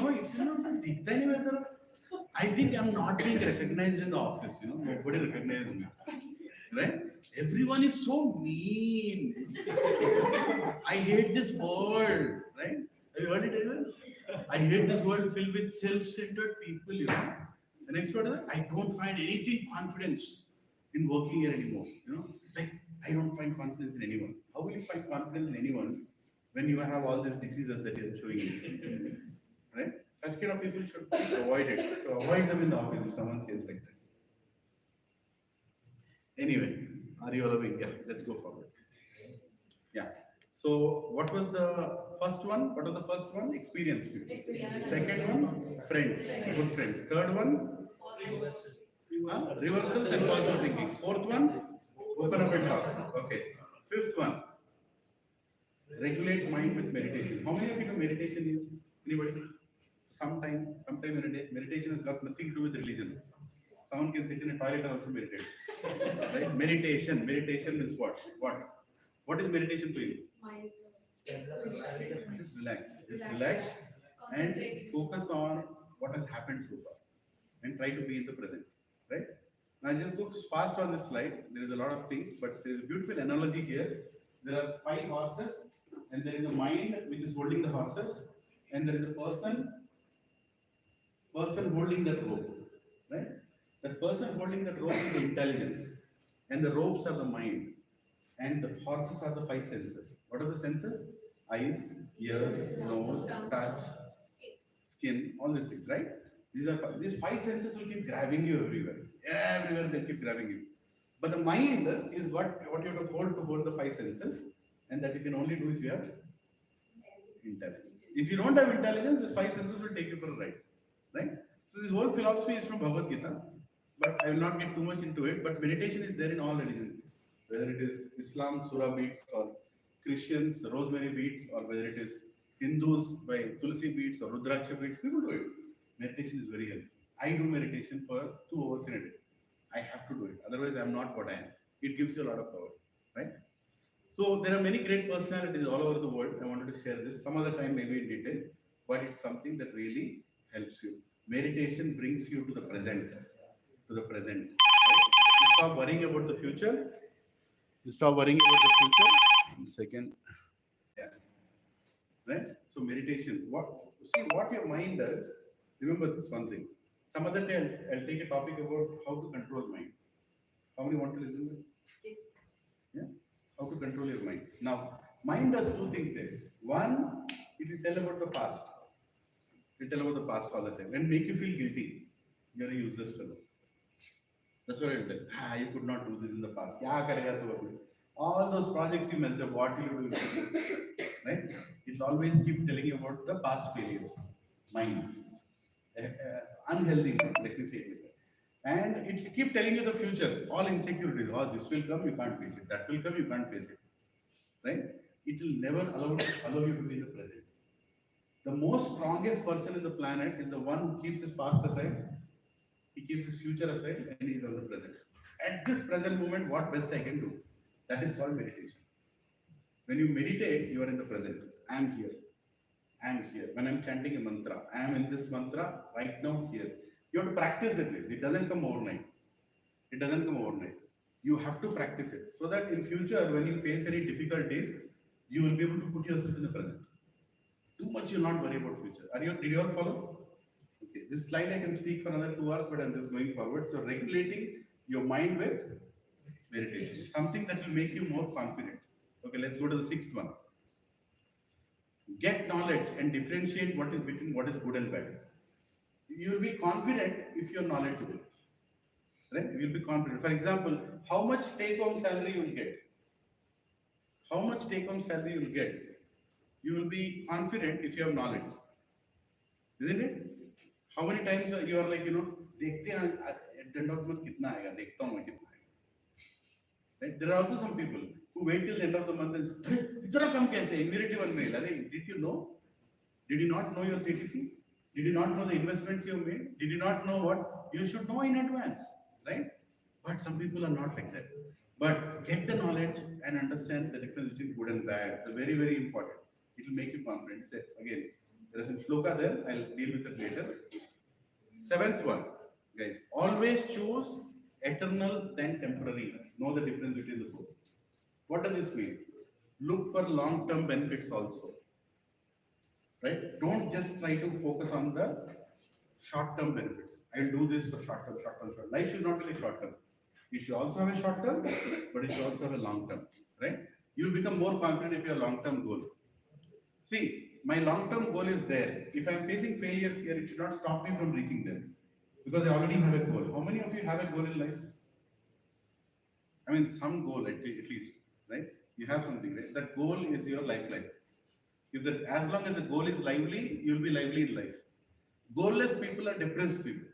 I think I'm not being recognized in the office, Nobody recognizes me. Right? Everyone is so mean. I hate this world, right? Have you heard it anyone? I hate this world filled with self-centered people, The next part is that I don't find anything confidence in working here anymore, Like, I don't find confidence in anyone. How will you find confidence in anyone when you have all these diseases that you're showing you? Right? Such kind of people should be avoided. So avoid them in the office if someone says like that. Anyway, are you allowing? Yeah, let's go forward. Yeah. So what was the first one? What was the first one? Experience. Experience. Second one, friends, good friends. Third one, reversals and positive thinking. Fourth one, open up and talk. Okay. Fifth one, regulate mind with meditation. How many of you know meditation is? Anybody? Sometime in a day. Meditation has got nothing to do with religion. Someone can sit in a toilet and also meditate. Right? Meditation. Meditation means what? What is meditation to you? Mind. Just relax. Just relax and focus on what has happened so far and try to be in the present. Right? Now just go fast on this slide. There is a lot of things, but there is a beautiful analogy here. There are 5 horses and there is a mind which is holding the horses and there is a person holding that rope. Right? That person holding that rope is the intelligence and the ropes are the mind and the horses are the 5 senses. What are the senses? Eyes, ears, nose, touch, skin, all these things, right? These 5 senses will keep grabbing you everywhere. Everywhere they'll keep grabbing you. But the mind is what you have to hold the 5 senses, and that you can only do if you have intelligence. If you don't have intelligence, these 5 senses will take you for a ride. Right? So this whole philosophy is from Bhagavad Gita, but I will not get too much into it. But meditation is there in all religions, whether it is Islam, Surah beads, or Christians, rosemary beads, or whether it is Hindus by Tulsi beads or Rudraksha beads, people do it. Meditation is very helpful. I do meditation for 2 hours in a day. I have to do it. Otherwise, I am not what I am. It gives you a lot of power, right? So there are many great personalities all over the world. I wanted to share this some other time, maybe in detail, but it's something that really helps you. Meditation brings you to the present, to the present. Right? You stop worrying about the future. You stop worrying about the future. One second. Yeah. Right? So meditation. What see what your mind does. Remember this one thing. Some other day I'll take a topic about how to control mind. How many want to listen? Yes. Yeah. How to control your mind. Now, mind does two things there. One, it will tell about the past. It will tell about the past all the time and make you feel guilty. You're a useless fellow. That's what it will tell. Ah, you could not do this in the past. Kya karega tu abhi? All those projects you messed up, what will you do? in the future? Right? It will always keep telling you about the past failures. Mind. Unhealthy mind, let me say it like that. And it will keep telling you the future, all insecurities. Oh, this will come, you can't face it. That will come, you can't face it. Right? It will never allow you to be in the present. The most strongest person in the planet is the one who keeps his past aside, he keeps his future aside, and he is on the present. At this present moment, what best I can do? That is called meditation. When you meditate, you are in the present. I am here. I am here. When I'm chanting a mantra, I am in this mantra right now here. You have to practice it. It doesn't come overnight. It doesn't come overnight. You have to practice it so that in future, when you face any difficulties, you will be able to put yourself in the present. Too much you'll not worry about future. Did you all follow? Okay. This slide I can speak for another 2 hours, but I'm just going forward. So regulating your mind with meditation is something that will make you more confident. Okay, let's go to the sixth one. Get knowledge and differentiate what is between what is good and bad. You will be confident if you're knowledgeable. Right? You will be confident. For example, how much take-home salary you will get? How much take-home salary you will get? You will be confident if you have knowledge. Isn't it? How many times you are like, देखते हैं at the end of the month कितना आएगा, देखता हूँ मैं कितना आएगा. Right? There are also some people who wait till the end of the month and say, इतना कम कैसे? Immediately one mail. Did you know? Did you not know your CTC? Did you not know the investments you have made? Did you not know what you should know in advance? Right? But some people are not like that. But get the knowledge and understand the difference between good and bad. The very, very important. It will make you confident. Say, again, there is some shloka there. I'll deal with it later. Seventh one, guys. Always choose eternal than temporary. Know the difference between the two. What does this mean? Look for long-term benefits also. Right? Don't just try to focus on the short-term benefits. I will do this for short-term. Life should not be like short-term. It should also have a short-term, but it should also have a long-term. Right? You will become more confident if your long-term goal. See, my long-term goal is there. If I am facing failures here, it should not stop me from reaching there. Because I already have a goal. How many of you have a goal in life? I mean, some goal at least, right? You have something, right? That goal is your lifeline. As long as the goal is lively, you will be lively in life. Goalless people are depressed people,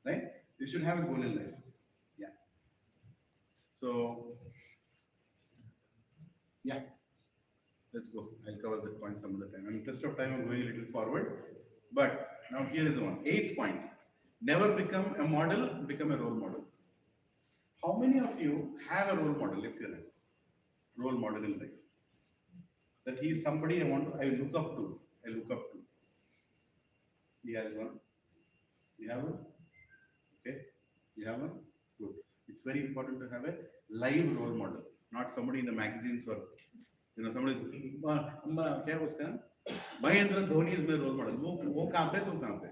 right? You should have a goal in life. Yeah. So, yeah. Let's go. I'll cover that point some other time. In interest of time, I'm going a little forward. But now here is the one. Eighth point. Never become a model, become a role model. How many of you have a role model, if you're a role model in life? That he is somebody I look up to. I look up to. He has one. You have one? Okay. You have one? Good. It's very important to have a live role model, not somebody in the magazines or somebody is, क्या उसका? Mahendra Dhoni is my role model. वो कहाँ पे तू कहाँ पे?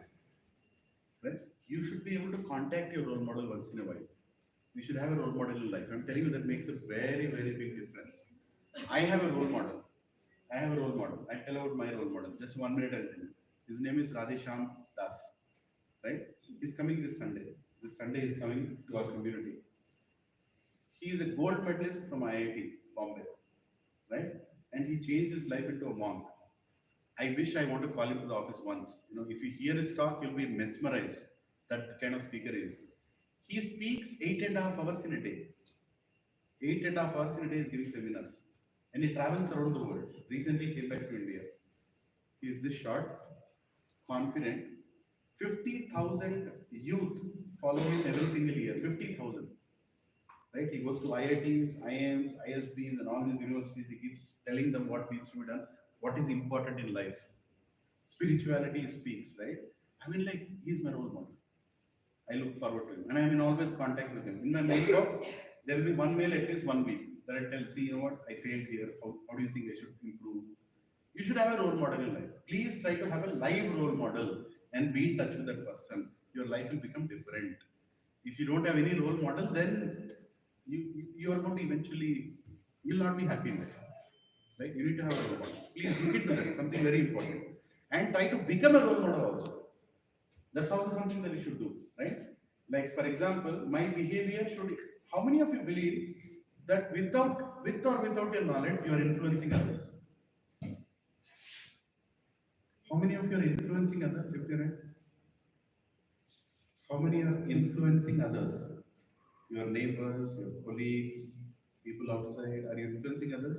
Right? You should be able to contact your role model once in a while. You should have a role model in life. I'm telling you that makes a very, very big difference. I have a role model. I tell about my role model. Just 1 minute I'll tell you. His name is Radhesham Das. Right? He's coming this Sunday. This Sunday is coming to our community. He is a gold medalist from IIT, Bombay. Right? And he changed his life into a monk. I wish I want to call him to the office once. If you hear his talk, you'll be mesmerized. That kind of speaker is. He speaks 8.5 hours in a day. 8.5 hours in a day is giving seminars. And he travels around the world. Recently he came back to India. He is this short, confident. 50,000 youth follow him every single year. 50,000. right? He goes to IITs, IIMs, ISBs, and all these universities. He keeps telling them what needs to be done, what is important in life. Spirituality speaks, right? I mean, like, he's my role model. I look forward to him, and I'm in always contact with him. In my mailbox, there will be one mail at least 1 week that I tell, see, you know what, I failed here. How do you think I should improve? You should have a role model in life. Please try to have a live role model and be in touch with that person. Your life will become different. If you don't have any role model, then you are going to eventually, you'll not be happy in life. Right? You need to have a role model. Please look into that, something very important. And try to become a role model also. That's also something that you should do, right? Like, for example, my behavior should, how many of you believe that with or without your knowledge, you are influencing others? How many of you are influencing others, if you're right? How many are influencing others? Your neighbors, your colleagues, people outside, are you influencing others?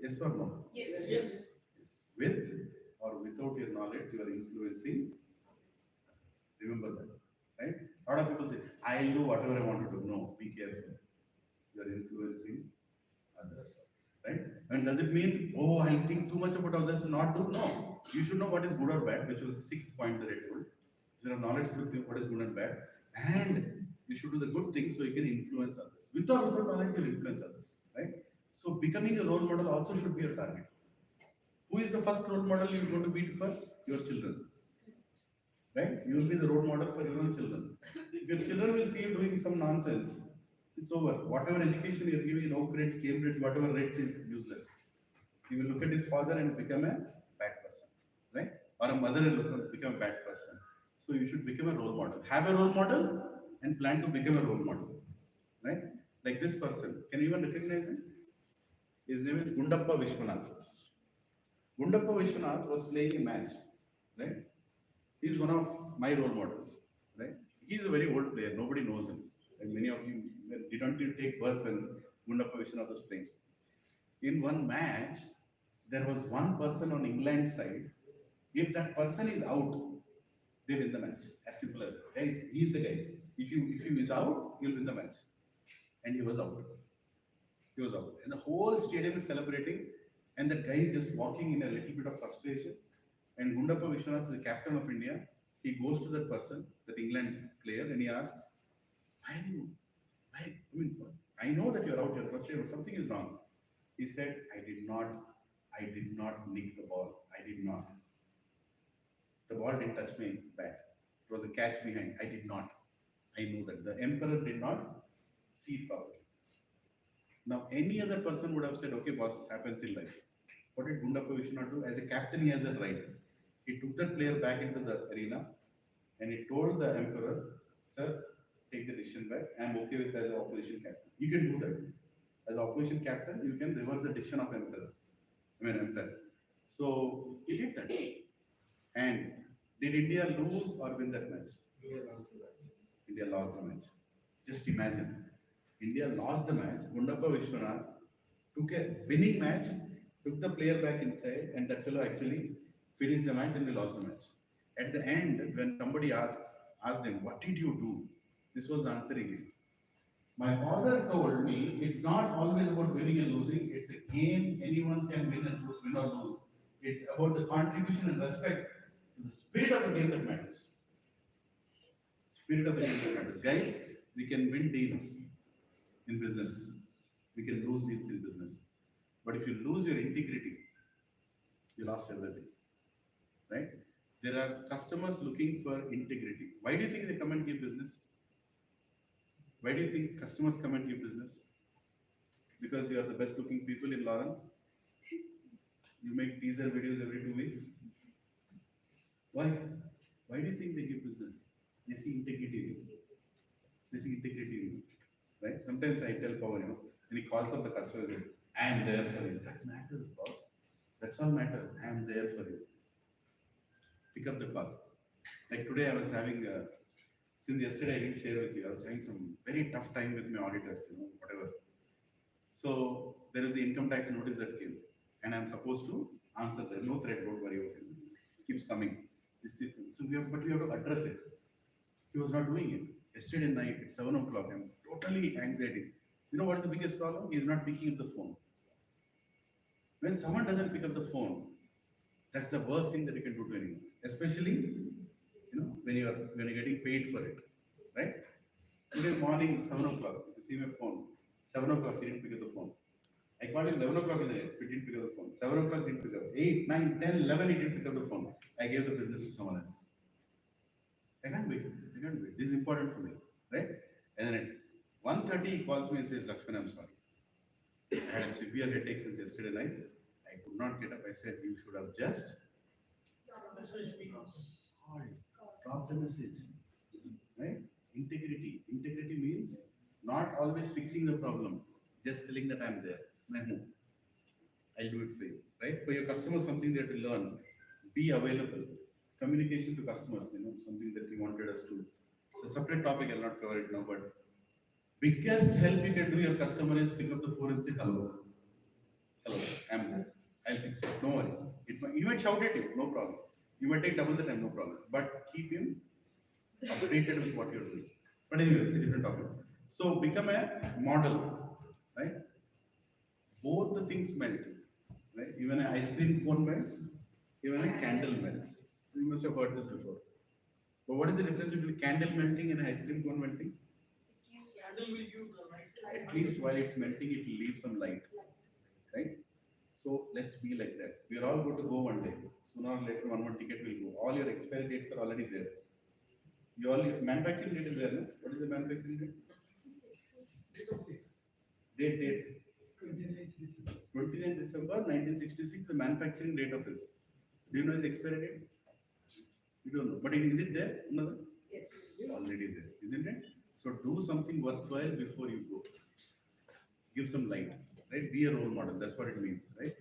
Yes or no? Yes. Yes. With or without your knowledge, you are influencing. Remember that, right? A lot of people say, I'll do whatever I want to do. No, be careful. You are influencing others, right? And does it mean, oh, I'll think too much about others and not do? No. You should know what is good or bad, which was the sixth point that I told. You have knowledge to think what is good and bad, and you should do the good things so you can influence others. With or without knowledge, you'll influence others, right? So becoming a role model also should be your target. Who is the first role model you're going to be for? Your children. Right? You will be the role model for your own children. If your children will see you doing some nonsense, it's over. Whatever education you're giving, Oak Ridge, Cambridge, whatever Ridge is useless. He will look at his father and become a bad person. Right? Or a mother and become a bad person. So you should become a role model. Have a role model and plan to become a role model. Right? Like this person. Can you even recognize him? His name is Gundappa Vishwanath. Gundappa Vishwanath was playing a match, right? He's one of my role models, right? He's a very old player, nobody knows him. And many of you didn't even take birth when Gundappa Vishwanath was playing. In one match, there was one person on England side. If that person is out, they win the match. As simple as that. Guys, he's the guy. If he is out, he'll win the match. And he was out. He was out. And the whole stadium is celebrating. And the guy is just walking in a little bit of frustration. And Gundappa Vishwanath is the captain of India. He goes to that person, that England player, and he asks, I mean, I know that you're out here frustrated, but something is wrong. He said, I did not nick the ball. I did not. The ball didn't touch my bat. It was a catch behind. I did not. I know that. The emperor did not see it properly. Now, any other person would have said, okay, boss, happens in life. What did Gundappa Vishwanath do? As a captain, he has a right. He took that player back into the arena and he told the emperor, sir, take the decision back. I am okay with as an opposition captain. You can do that. As opposition captain, you can reverse the decision of emperor. So he did that. And did India lose or win that match? Yes. India lost the match. Just imagine. India lost the match. Gundappa Vishwanath took a winning match, took the player back inside, and that fellow actually finished the match and we lost the match. At the end, when somebody asked him, what did you do? This was answering it. My father told me it's not always about winning and losing, it's a game anyone can win or lose. It's about the contribution and respect to the spirit of the game that matters. Spirit of the game that matters. Guys, we can win deals in business. We can lose deals in business. But if you lose your integrity, you lost everything. Right? There are customers looking for integrity. Why do you think they come and give business? Why do you think customers come and give business? Because you are the best looking people in Lorhan. You make teaser videos every 2 weeks. Why? Why do you think they give business? They see integrity in you. They see integrity in you. Right? Sometimes I tell Pawan, and he calls up the customer and says, I am there for you. That matters, boss. That's all matters. I am there for you. Pick up the call. Like today I was having, since yesterday I didn't share with you, I was having some very tough time with my auditors, whatever. So there is the income tax notice that came and I'm supposed to answer that. No threat, don't worry about it. Keeps coming. So we have to address it. He was not doing it. Yesterday night at 7 o'clock, I'm totally anxiety. You know what's the biggest problem? He's not picking up the phone. When someone doesn't pick up the phone, that's the worst thing that you can do to anyone. Especially, when you're getting paid for it. Right? Today morning, 7 o'clock, you see my phone. 7 o'clock, he didn't pick up the phone. I called him 11 o'clock in the night, he didn't pick up the phone. 7 o'clock, didn't pick up. 8, 9, 10, 11, he didn't pick up the phone. I gave the business to someone else. I can't wait. This is important for me, right? And then at 1:30, he calls me and says, Laxman, I'm sorry. I had a severe headache since yesterday night. I could not get up. I said, you should have just called, dropped the message, right? Integrity. Integrity means not always fixing the problem, just telling that I'm there. I'll do it for you, right? For your customers, something they have to learn. Be available. Communication to customers, something that you wanted us to. It's a separate topic, I'll not cover it now, but biggest help you can do your customer is pick up the phone and say, hello. Hello, I'm there. I'll fix it. Don't worry. You might shout at him, no problem. You might take double the time, no problem. But keep him updated with what you're doing. But anyway, it's a different topic. So become a model, right? Both the things melt, right? Even an ice cream cone melts, even a candle melts. You must have heard this before. But what is the difference between candle melting and ice cream cone melting? Candle will give the light. At least while it's melting, it will leave some light, right? So let's be like that. We are all going to go one day. Sooner or later, one ticket will go. All your expiry dates are already there. Your manufacturing date is there, no? What is the manufacturing date? 66. Date. 29th December. 29th December 1966, the manufacturing date of this. Do you know the expiry date? You don't know. But is it there? No? Yes. It's already there, isn't it? So do something worthwhile before you go. Give some light, right? Be a role model. That's what it means, right?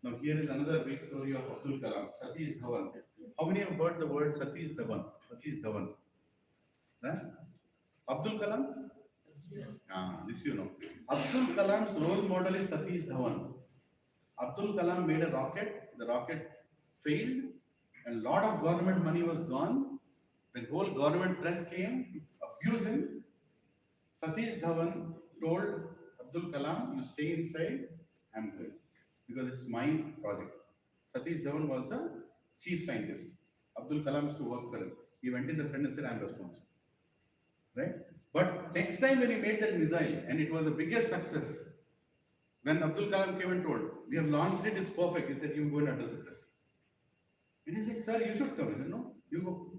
Now here is another big story of Abdul Kalam. Satish Dhawan. How many have heard the word Satish Dhawan? Satish Dhawan. Huh? Abdul Kalam? This you know. Abdul Kalam's role model is Satish Dhawan. Abdul Kalam made a rocket. The rocket failed, and a lot of government money was gone. The whole government press came to abuse him. Satish Dhawan told Abdul Kalam, you stay inside, I'm going. Because it's my project. Satish Dhawan was the chief scientist. Abdul Kalam used to work for him. He went in the front and said, I'm responsible. Right? But next time when he made that missile, and it was the biggest success, when Abdul Kalam came and told, we have launched it, it's perfect. He said, you go and address the press. And he said, sir, you should come. He said, no, you go.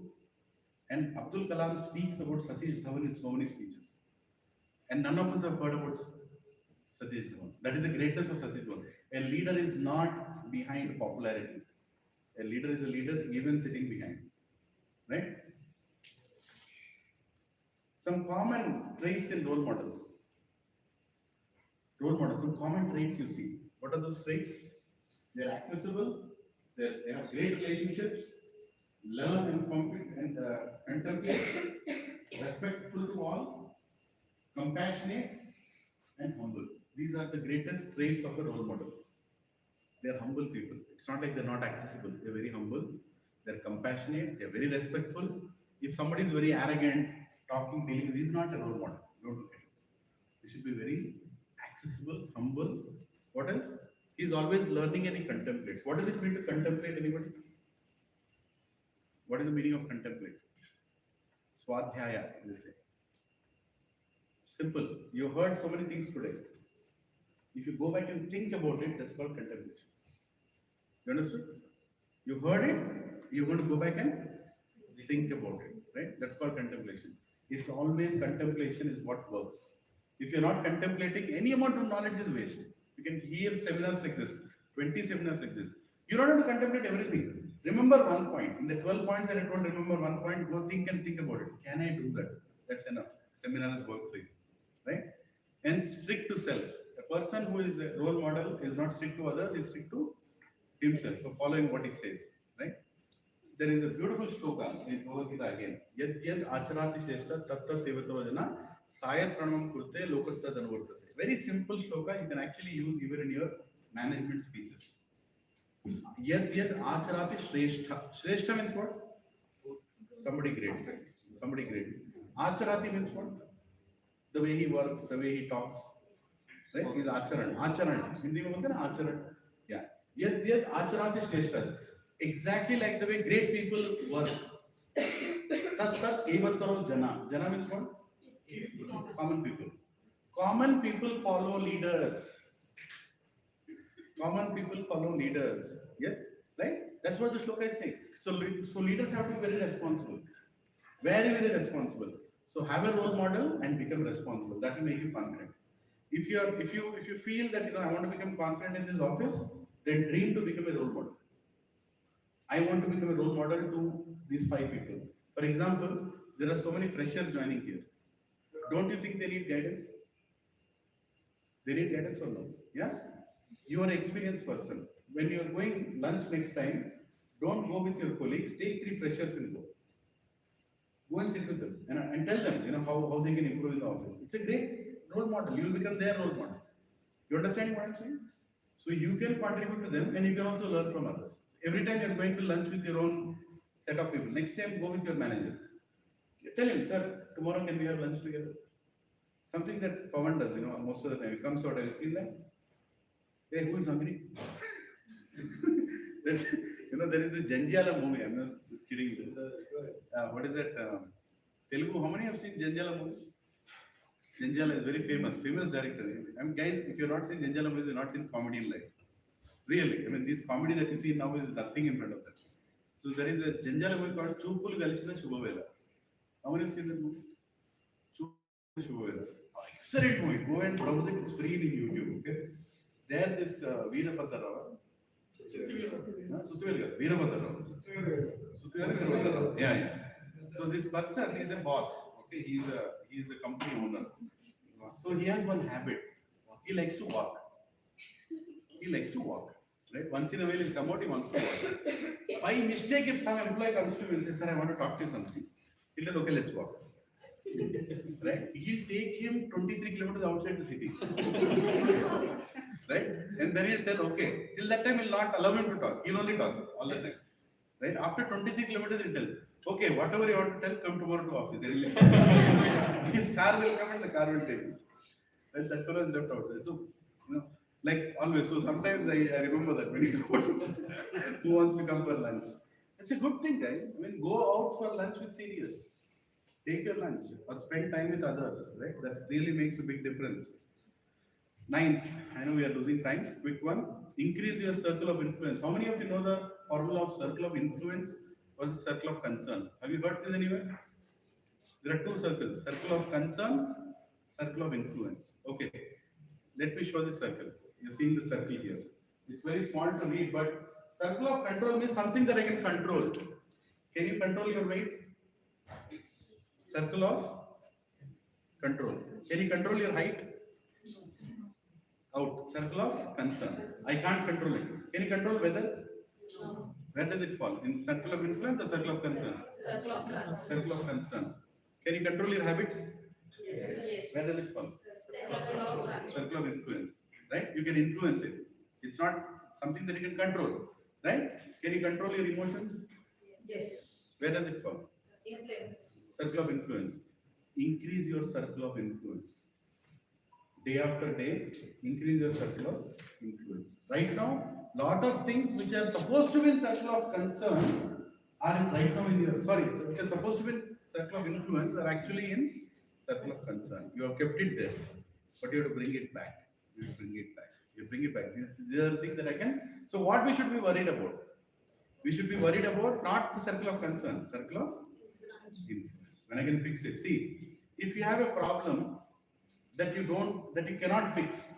And Abdul Kalam speaks about Satish Dhawan in so many speeches. And none of us have heard about Satish Dhawan. That is the greatness of Satish Dhawan. A leader is not behind popularity. A leader is a leader even sitting behind. Right? Some common traits in role models. Some common traits you see. What are those traits? They are accessible, they have great relationships, learn and contemplate, respectful to all, compassionate, and humble. These are the greatest traits of a role model. They are humble people. It's not like they're not accessible. They're very humble, they're compassionate, they're very respectful. If somebody is very arrogant, talking, dealing, this is not a role model. Don't look at it. You should be very accessible, humble. What else? He's always learning and he contemplates. What does it mean to contemplate, anybody? What is the meaning of contemplate? Swadhyaya, they say. Simple. You heard so many things today. If you go back and think about it, that's called contemplation. You understood? You heard it, you're going to go back and think about it, right? That's called contemplation. It's always contemplation is what works. If you're not contemplating, any amount of knowledge is waste. You can hear seminars like this, 20 seminars like this. You don't have to contemplate everything. Remember one point. In the 12 points that I told, remember one point, go think and think about it. Can I do that? That's enough. Seminar is work for you, right? And strict to self. A person who is a role model is not strict to others, is strict to himself for following what he says, right? There is a beautiful shloka in Bhagavad Gita again. Yad yad acharati shrestha tat tat devataro jana sayat pranamam kurte lokastad anuvartate. Very simple shloka you can actually use even in your management speeches. Yad yad acharati shrestha. Shrestha means what? Somebody great. Somebody great. Acharati means what? The way he works, the way he talks, right? He's acharan. Acharan. Hindi mein bolte na acharan. Yeah. Yet acharati shreshtas. Exactly like the way great people work. Tat evataro jana. Jana means what? Common people. Common people follow leaders. Common people follow leaders. Yeah, right? That's what the shloka is saying. So leaders have to be very responsible. Very, very responsible. So have a role model and become responsible. That will make you confident. If you feel that I want to become confident in this office, then dream to become a role model. I want to become a role model to these 5 people. For example, there are so many freshers joining here. Don't you think they need guidance? They need guidance or not? Yeah? You are an experienced person. When you are going lunch next time, don't go with your colleagues, take 3 freshers and go. Go and sit with them and tell them, how they can improve in the office. It's a great role model. You will become their role model. You understand what I'm saying? So you can contribute to them and you can also learn from others. Every time you're going to lunch with your own set of people, next time go with your manager. Tell him, sir, tomorrow can we have lunch together? Something that Pawan does, most of the time. He comes out, have you seen that? Hey, who is hungry? There is a Janjala movie. I'm not just kidding. What is that? Telugu. How many have seen Janjala movies? Janjala is very famous director. Guys, if you're not seen Janjala movies, you're not seen comedy in life. Really, this comedy that you see now is nothing in front of that. So there is a Janjala movie called Choopulu Kalchina Shubhavela. How many have seen that movie? Choopulu Shubhavela. Excellent movie. Go and browse it. It's free in YouTube. Okay. There this Veerabhadra Rao. Suthivel Veerabhadra Rao. Yeah. So this person is a boss. Okay, he is a company owner. So he has one habit. He likes to walk. Right? Once in a while he'll come out, he wants to walk. By mistake, if some employee comes to me and says, sir, I want to talk to you something. He'll tell, okay, let's walk. Right? He'll take him 23 kilometers outside the city. Right? And then he'll tell, okay, till that time he'll not allow him to talk. He'll only talk all the time. Right? After 23 kilometers, he'll tell, okay, whatever you want to tell, come tomorrow to office. His car will come and the car will take him. Right? That fellow is left outside. So, like always. So sometimes I remember that when he goes, who wants to come for lunch? It's a good thing, guys. Go out for lunch with seniors. Take your lunch or spend time with others, right? That really makes a big difference. 9th, I know we are losing time. Quick one. Increase your circle of influence. How many of you know the formula of circle of influence versus circle of concern? Have you heard this anywhere? There are 2 circles. Circle of concern, circle of influence. Okay. Let me show this circle. You're seeing the circle here. It's very small to read, but circle of control means something that I can control. Can you control your weight? Circle of control. Can you control your height? Out. Circle of concern. I can't control it. Can you control weather? No. Where does it fall? In circle of influence or circle of concern? Circle of concern. Circle of concern. Can you control your habits? Yes. Where does it fall? Circle of concern. Circle of influence. Right? You can influence it. It's not something that you can control. Right? Can you control your emotions? Yes. Where does it fall? Influence. Circle of influence. Increase your circle of influence. Day after day, increase your circle of influence. Right now, lot of things which are supposed to be in circle of concern are right now in your, which are supposed to be in circle of influence are actually in circle of concern. You have kept it there, but you have to bring it back. You bring it back. These are the things that I can. So what we should be worried about? We should be worried about not the circle of concern, circle of influence. When I can fix it. See, if you have a problem that you cannot fix,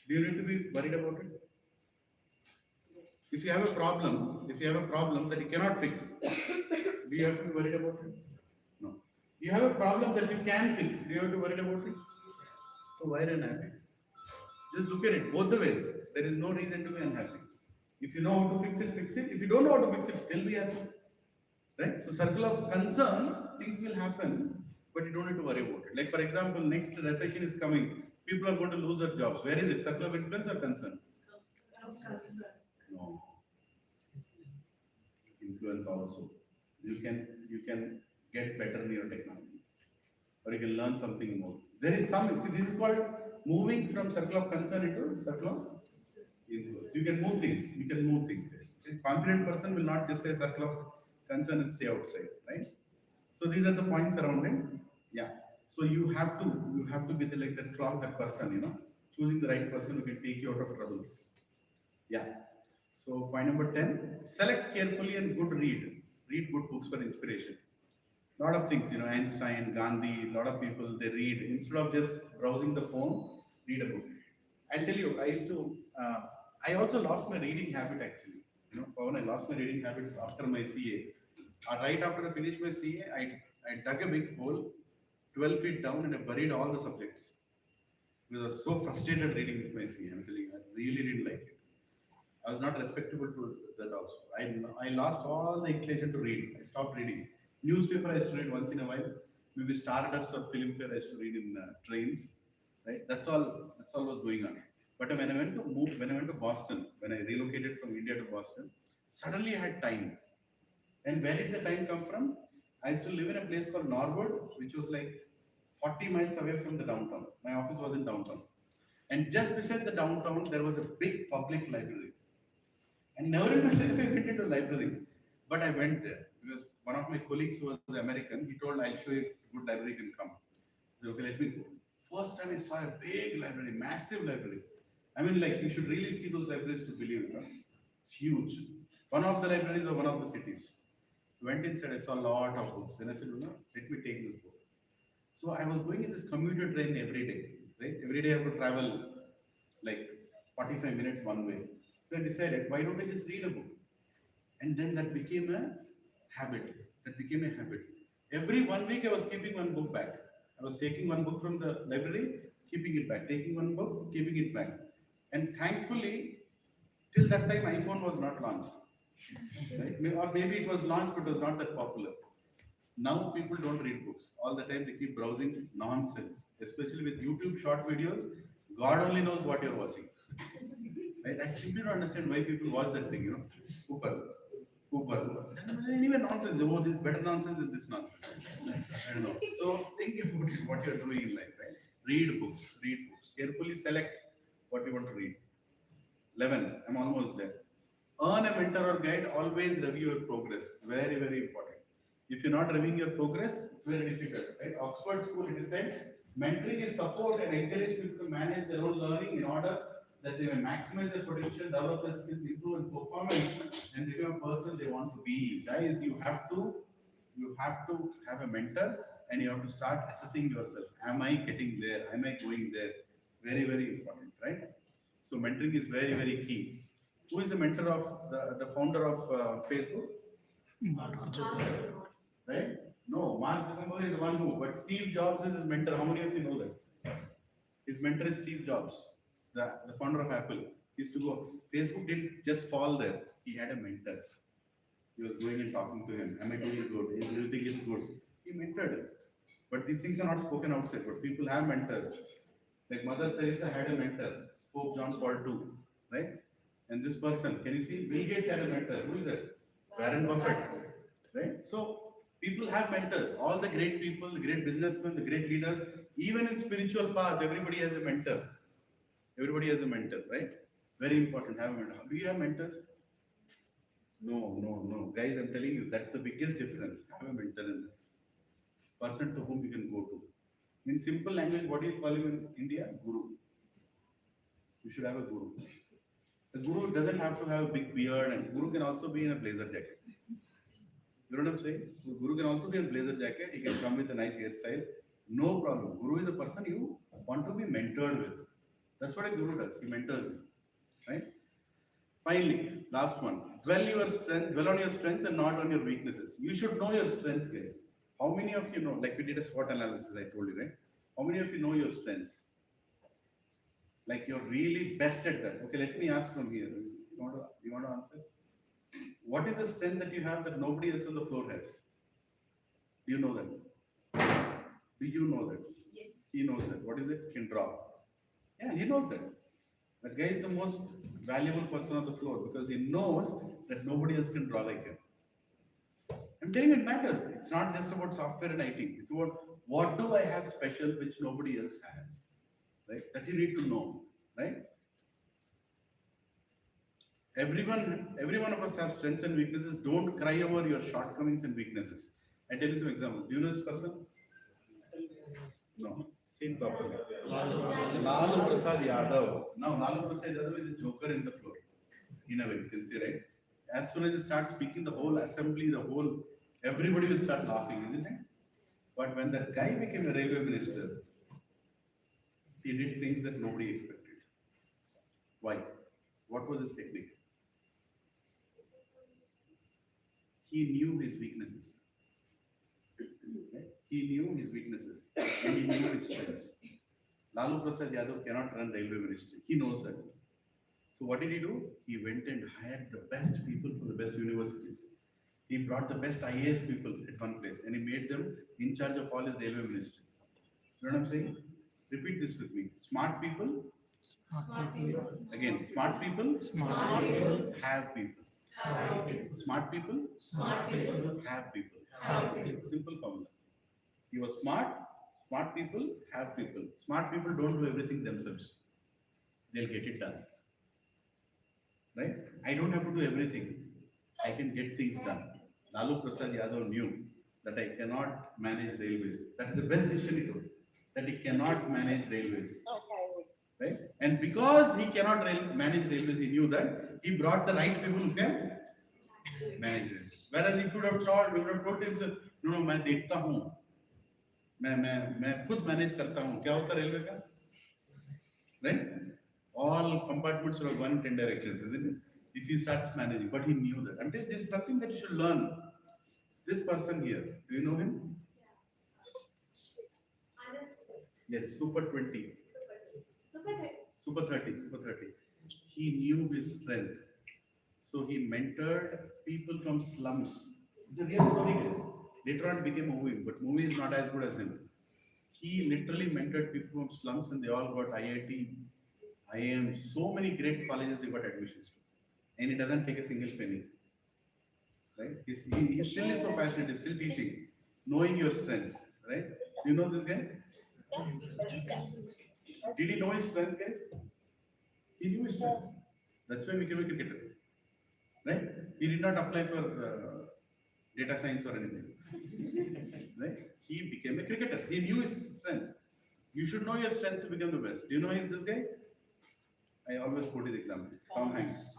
do you need to be worried about it? If you have a problem that you cannot fix, do you have to be worried about it? No. You have a problem that you can fix, do you have to be worried about it? So why are you unhappy? Just look at it both the ways. There is no reason to be unhappy. If you know how to fix it, fix it. If you don't know how to fix it, still be happy. Right? So circle of concern, things will happen, but you don't need to worry about it. Like for example, next recession is coming. People are going to lose their jobs. Where is it? Circle of influence or concern? No. Influence also. You can get better in your technology. or you can learn something more. There is some, see, this is called moving from circle of concern into circle of influence. You can move things, you can move things. A confident person will not just say circle of concern and stay outside, right? So these are the points around it. Yeah. So you have to be the, like that clock, that person, choosing the right person who can take you out of troubles. Yeah. So point number 10, select carefully and good read. Read good books for inspiration. Lot of things, Einstein, Gandhi, lot of people, they read. Instead of just browsing the phone, read a book. I'll tell you, I also lost my reading habit actually. Pawan, I lost my reading habit after my CA. Right after I finished my CA, I dug a big hole, 12 feet down, and I buried all the subjects. Because I was so frustrated reading with my CA. I'm telling you, I really didn't like it. I was not respectable to that also. I lost all the inclination to read. I stopped reading. Newspaper I used to read once in a while. Maybe Stardust or Filmfare I used to read in trains. Right? That's all was going on. But when I went to Boston, when I relocated from India to Boston, suddenly I had time. And where did the time come from? I used to live in a place called Norwood, which was like 40 miles away from the downtown. My office was in downtown. And just beside the downtown, there was a big public library. And never in my life I went into a library. But I went there because one of my colleagues who was American, he told, I'll show you a good library, you can come. I said, okay, let me go. First time I saw a big library, massive library. I mean, like, you should really see those libraries to believe it. It's huge. One of the libraries of one of the cities. Went inside, I saw a lot of books. Then I said, let me take this book. So I was going in this commuter train every day, right? Every day I have to travel like 45 minutes one way. So I decided, why don't I just read a book? And then that became a habit. Every 1 week I was keeping one book back. I was taking one book from the library, keeping it back. Taking one book, keeping it back. And thankfully, till that time, iPhone was not launched. Right? Or maybe it was launched, but it was not that popular. Now people don't read books. All the time they keep browsing nonsense, especially with YouTube short videos. God only knows what you're watching. Right? I simply don't understand why people watch that thing, Cooper. Anyway, nonsense. Oh, this is better nonsense than this nonsense. I don't know. So think about it, what you're doing in life, right? Read books. Carefully select what you want to read. 11, I'm almost there. Earn a mentor or guide, always review your progress. Very, very important. If you're not reviewing your progress, it's very difficult, right? Oxford School, it is said, mentoring is support and encourage people to manage their own learning in order that they may maximize their potential, develop their skills, improve in performance, and become a person they want to be. Guys, you have to have a mentor, and you have to start assessing yourself. Am I getting there? Am I going there? Very, very important, right? So mentoring is very, very key. Who is the mentor of the founder of Facebook? Right? No, Mark Zuckerberg is the one who, but Steve Jobs is his mentor. How many of you know that? His mentor is Steve Jobs, the founder of Apple. He used to go, Facebook didn't just fall there. He had a mentor. He was going and talking to him. Am I doing good? Do you think it's good? He mentored him. But these things are not spoken outside, but people have mentors. Like Mother Teresa had a mentor, Pope John Paul II, right? And this person, can you see? Bill Gates had a mentor. Who is it? Warren Buffett, right? So people have mentors. All the great people, the great businessmen, the great leaders, even in spiritual path, everybody has a mentor. Everybody has a mentor, right? Very important. Have a mentor. Do you have mentors? No. Guys, I'm telling you, that's the biggest difference. Have a mentor in life. Person to whom you can go to. In simple language, what do you call him in India? Guru. You should have a guru. The guru doesn't have to have a big beard, and guru can also be in a blazer jacket. You know what I'm saying? The guru can also be in a blazer jacket. He can come with a nice hairstyle. No problem. Guru is a person you want to be mentored with. That's what a guru does. He mentors you, right? Finally, last one. Dwell on your strengths and not on your weaknesses. You should know your strengths, guys. How many of you know? Like we did a SWOT analysis, I told you, right? How many of you know your strengths? Like you're really best at that. Okay, let me ask from here. You want to answer? What is the strength that you have that nobody else on the floor has? Do you know that? Do you know that? Yes. He knows that. What is it? He can draw. Yeah, he knows that. That guy is the most valuable person on the floor because he knows that nobody else can draw like him. I'm telling you, it matters. It's not just about software and IT. It's about What do I have special which nobody else has? Right? That you need to know, right? Every one of us have strengths and weaknesses. Don't cry over your shortcomings and weaknesses. I tell you some examples. Do you know this person? No. Say it properly. Lalu Prasad Yadav. Now, Lalu Prasad Yadav is a joker in the floor. In a way, you can see, right? As soon as he starts speaking, the whole assembly, everybody will start laughing, isn't it? But when that guy became a railway minister, he did things that nobody expected. Why? What was his technique? He knew his weaknesses. Right? He knew his weaknesses and he knew his strengths. Lalu Prasad Yadav cannot run railway ministry. He knows that. So what did he do? He went and hired the best people from the best universities. He brought the best IAS people at one place and he made them in charge of all his railway ministry. You know what I'm saying? Repeat this with me. Smart people. Smart people. Again, smart people. Smart people. Have people. Smart people. Smart people. Have people. Have people. Simple formula. He was smart. Smart people have people. Smart people don't do everything themselves. They'll get it done. Right? I don't have to do everything. I can get things done. Lalu Prasad Yadav knew that I cannot manage railways. That is the best decision he took. That he cannot manage railways. Right? And because he cannot manage railways, he knew that he brought the right people who can manage railways. Whereas if you would have told him, no, मैं देखता हूँ, मैं खुद manage करता हूँ, क्या होता railway का? Right? All compartments are going in 10 directions, isn't it? If he starts managing, but he knew that. This is something that you should learn. This person here, do you know him? Yes, Super 20. Super 30. He knew his strength. So he mentored people from slums. It's a real story, guys. Later on became a movie, but movie is not as good as him. He literally mentored people from slums and they all got IIT, IIM, so many great colleges they got admissions to. And he doesn't take a single penny. Right? He still is so passionate, he's still teaching, knowing your strengths. Right? Do you know this guy? Did he know his strength, guys? He knew his strength. That's why he became a cricketer. Right? He did not apply for data science or anything. Right? He became a cricketer. He knew his strength. You should know your strength to become the best. Do you know this guy? I always quote his example. Tom Hanks.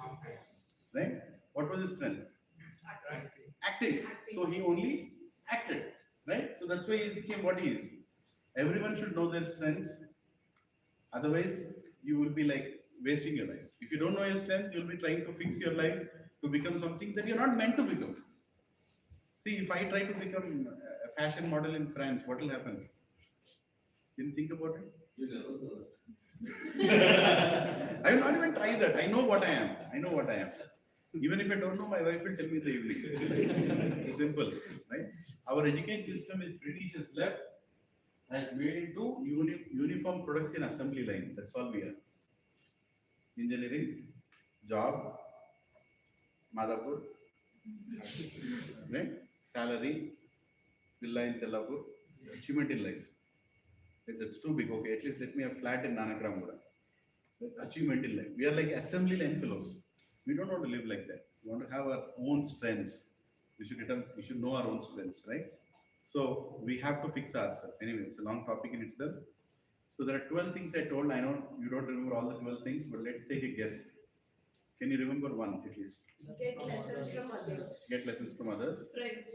Right? What was his strength? Acting. So he only acted. Right? So that's why he became what he is. Everyone should know their strengths. Otherwise, you will be like wasting your life. If you don't know your strength, you'll be trying to fix your life to become something that you're not meant to become. See, if I try to become a fashion model in France, what will happen? Can you think about it? You never know. I will not even try that. I know what I am. Even if I don't know, my wife will tell me in the evening. Simple, right? Our education system is British has left, has made into uniform products in assembly line. That's all we are. Engineering, job, Madhapur, right? Salary, villa in Chalapur, achievement in life. That's too big. Okay, at least let me have flat in Nanakramura. Achievement in life. We are like assembly line fellows. We don't want to live like that. We want to have our own strengths. We should know our own strengths, right? So we have to fix ourselves. Anyway, it's a long topic in itself. So there are 12 things I told. I know you don't remember all the 12 things, but let's take a guess. Can you remember one at least? Get lessons from others. Get lessons from others. Friends.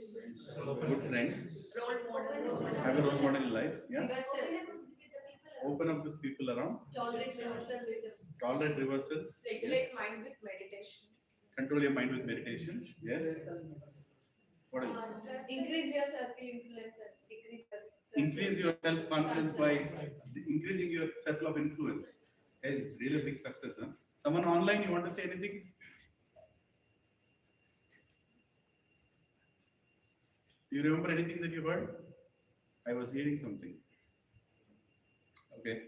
Good friends. Role model. Have a role model in life. Yeah. Yourself. Open up with people around. Tolerate yourself with Tolerate reversals. regulate mind with meditation. Control your mind with meditation. Yes. What else? Increase your circle influence and decrease your Increase your self-confidence by increasing your circle of influence. Is really a big success. Huh? Someone online, you want to say anything? Do you remember anything that you heard? I was hearing something. Okay.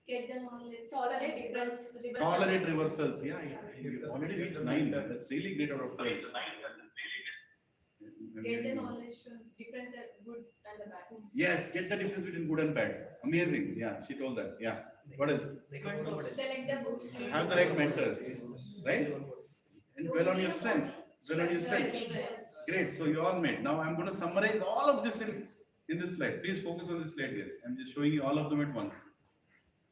Get the knowledge. Tolerate difference. Tolerate reversals. Yeah, you already reached 9. That's really great out of 12. I'm Get the getting you. knowledge from different, good and the bad. Yes, get the difference between good and bad. Amazing. Yeah, she told that. Yeah. What else? Select the books. Have the right mentors, right? And dwell on your strengths. Dwell on your strengths. Strengths. Great. So you all made. Now I'm going to summarize all of this in this slide. Please focus on this slide, guys. I'm just showing you all of them at once.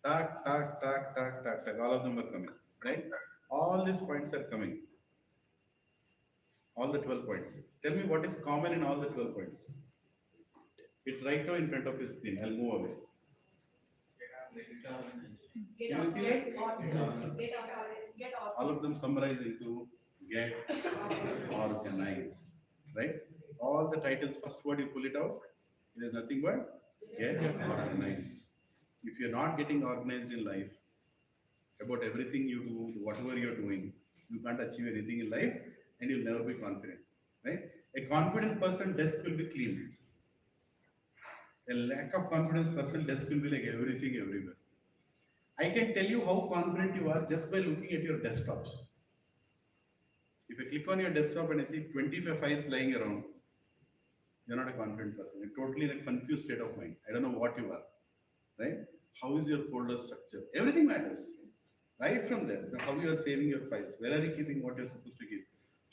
Tak, tak, tak, tak, tak, tak. All of them are coming, right? All these points are coming. All the 12 points. Tell me what is common in all the 12 points. It's right now in front of your screen. I'll move away. Get You out. see Get that? organized. Get out. Get out. All of them summarize into get organized, right? All the titles, first word you pull it out, it is nothing but get organized. If you're not getting organized in life, about everything you do, whatever you're doing, you can't achieve anything in life and you'll never be confident, right? A confident person desk will be clean. A lack of confidence person desk will be like everything everywhere. I can tell you how confident you are just by looking at your desktops. If I click on your desktop and I see 25 files lying around, you're not a confident person. You're totally in a confused state of mind. I don't know what you are, right? How is your folder structure? Everything matters. Right from there, how you are saving your files, where are you keeping what you're supposed to keep,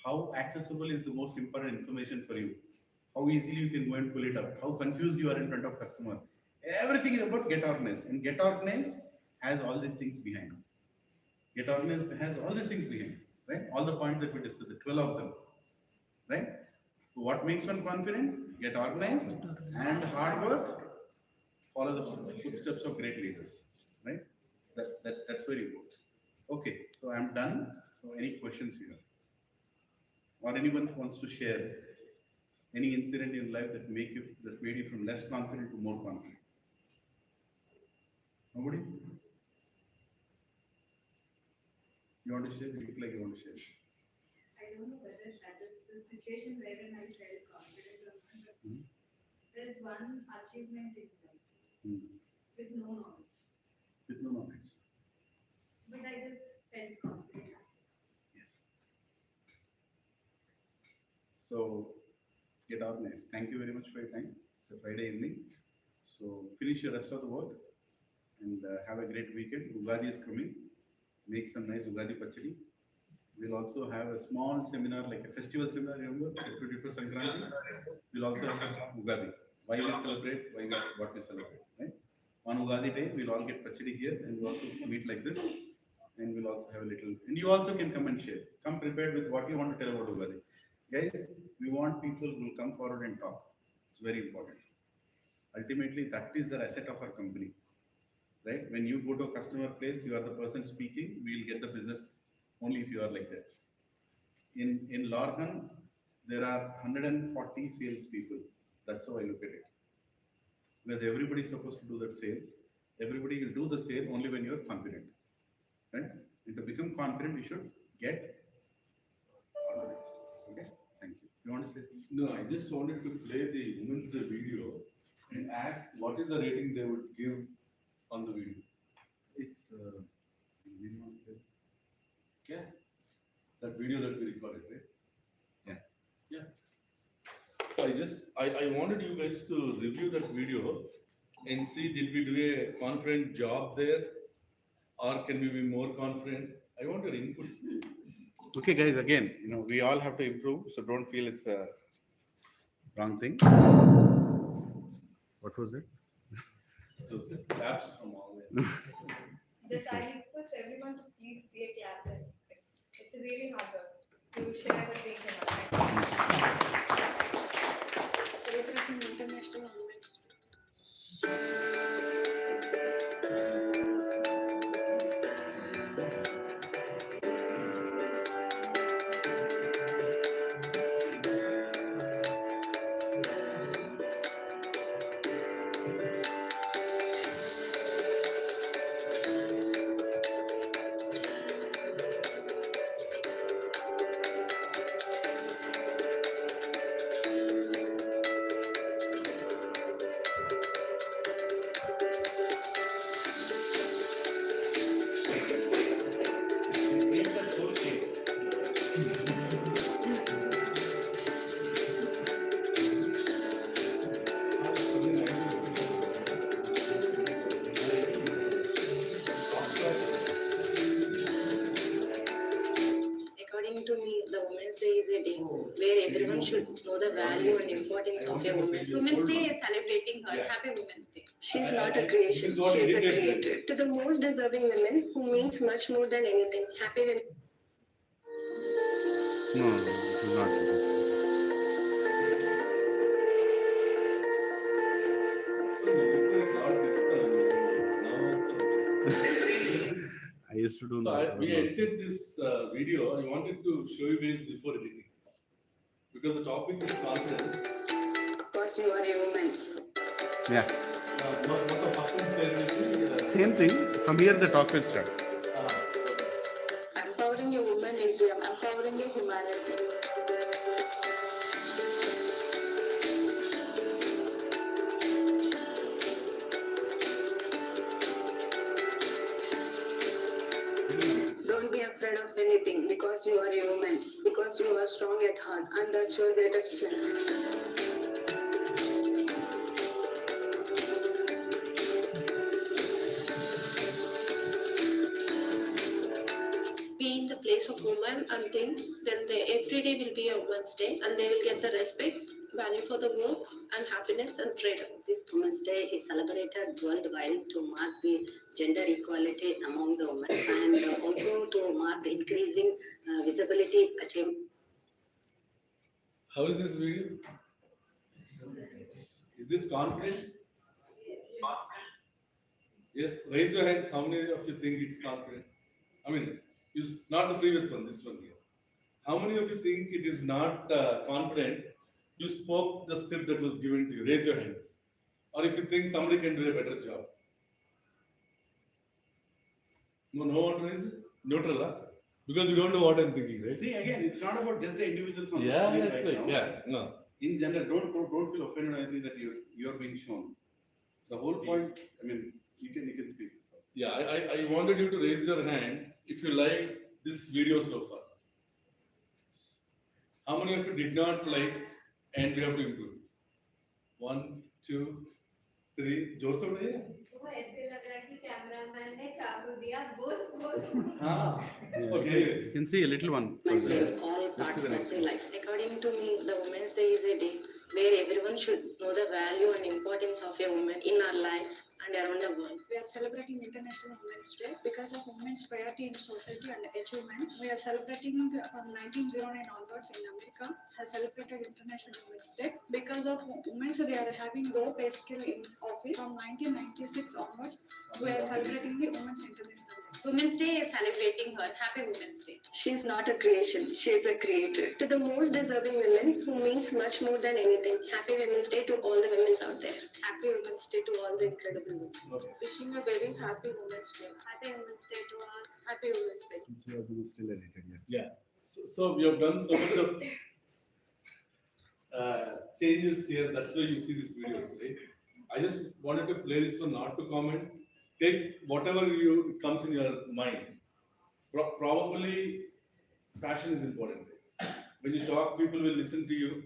how accessible is the most important information for you, how easily you can go and pull it up, how confused you are in front of customer. Everything is about get organized, and get organized has all these things behind. Get organized has all these things behind, right? All the points that we discussed, the 12 of them, right? So what makes one confident? Get organized and hard work. Follow the footsteps of great leaders, right? That's where you go. Okay, so I'm done. So any questions here? Or anyone wants to share any incident in life that made you from less confident to more confident? Nobody? You want to share? You look like you want to share. I don't know whether that is the situation wherein I felt confident or not. Hmm. There's one achievement in life Hmm. with no knowledge, With no knowledge. but I just felt confident. Yes. So get organized. Thank you very much for your time. It's a Friday evening. So finish your rest of the work and have a great weekend. Ugadi is coming. Make some nice Ugadi pachadi. We'll also have a small seminar, like a festival seminar, remember, for Sankranti. We'll also have Ugadi. Why we celebrate, what we celebrate, right? On Ugadi day, we'll all get pachadi here and we'll also meet like this. And we'll also have a little, and you also can come and share. Come prepared with what you want to tell about Ugadi. Guys, we want people who will come forward and talk. It's very important. Ultimately, that is the asset of our company, right? When you go to a customer place, you are the person speaking, we'll get the business only if you are like that. In Lorhan, there are 140 sales people. That's how I look at it. Because everybody is supposed to do that sale. Everybody will do the sale only when you are confident, right? And to become confident, you should get organized. Okay, thank you. You want to say something? No, I just wanted to play the women's video and ask what is the rating they would give on the video. It's Yeah. That video that we recorded, right? Yeah. Yeah. So I wanted you guys to review that video and see did we do a confident job there or can we be more confident? I want your inputs. okay, guys. Again, we all have to improve, so don't feel it's a wrong thing. What was it? Just claps from all there. Just I request everyone to please be a clap test. It's really hard work to share the things in our life. Celebrating international women's. everyone should know the value and importance of a woman. Women's Day is celebrating her. Yeah. Happy Women's Day. She's I- not I- a creation, this is what she's a irritated creator. us. To the most deserving women who means much more than anything. Happy women. No, no, this is not supposed to. So you literally got this now also. I used to do So that. we edited this video. I wanted to show you guys before editing. Because the topic is confidence. Because you are a woman. Yeah, What the first page is same thing. From here the talk will start. Empowering a woman is empowering a humanity. Don't be afraid of anything because you are a woman, because you are strong at heart, and that's your greatest strength. Be in the place of woman and think then every day will be a woman's day and they will get the respect, value for the work and happiness and freedom. This Women's Day is celebrated worldwide to mark the gender equality among the women and also to mark the increasing visibility achieved. How is this video? Is it confident? Yes, raise your hands. How many of you think it's confident? I mean, not the previous one, this one here. How many of you think it is not confident? You spoke the script that was given to you. Raise your hands. Or if you think somebody can do a better job. No one to raise it? Neutral, huh? Because you don't know what I'm thinking, right? See, again, it's not about just the individuals on the Yeah, screen that's right right. now. Yeah, no. In general, don't feel offended or anything that you're being shown. The whole point, I mean, you can speak. Yeah, I wanted you to raise your hand if you like this video so far. How many of you did not like and we have to improve? 1, 2, 3. जोर से बोलिए. वो ऐसे लग रहा है कि cameraman ने चाकू दिया बोल हाँ. Yeah, Okay. you can see a little one. Women's Day further. in all parts the of next their one. life. According to me, the Women's Day is a day where everyone should know the value and importance of a woman in our lives and around the world. We are celebrating International Women's Day because of women's priority in society and achievement. We are celebrating from 1909 onwards in America has celebrated International Women's Day because of women. So they are having low pay scale in office. From 1996 onwards, we are celebrating the Women's International Day. Women's Day is celebrating her. Happy Women's Day. She's not a creation, she's a creator. To the most deserving women who means much more than anything. Happy Women's Day to all the women out there. Happy Women's Day to all the incredible women. Okay. Wishing a very happy Women's Day. Happy Women's Day to all. Happy Women's Day. Still edited, yeah. Yeah. So we have done so much of changes here. That's why you see these videos, right? I just wanted to play this one, not to comment. Take whatever comes in your mind. Probably fashion is important, guys. When you talk, people will listen to you.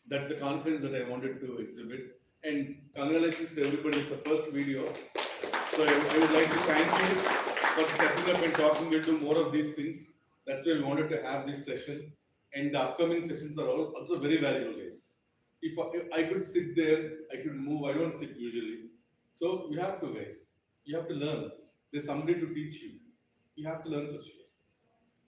That's the confidence that I wanted to exhibit. And congratulations to everybody. It's the first video. So I would like to thank you for stepping up and talking. We'll do more of these things. That's why we wanted to have this session. And the upcoming sessions are also very valuable, guys. If I could sit there, I could move. I don't sit usually. So you have to, guys. You have to learn. There's somebody to teach you. You have to learn for sure.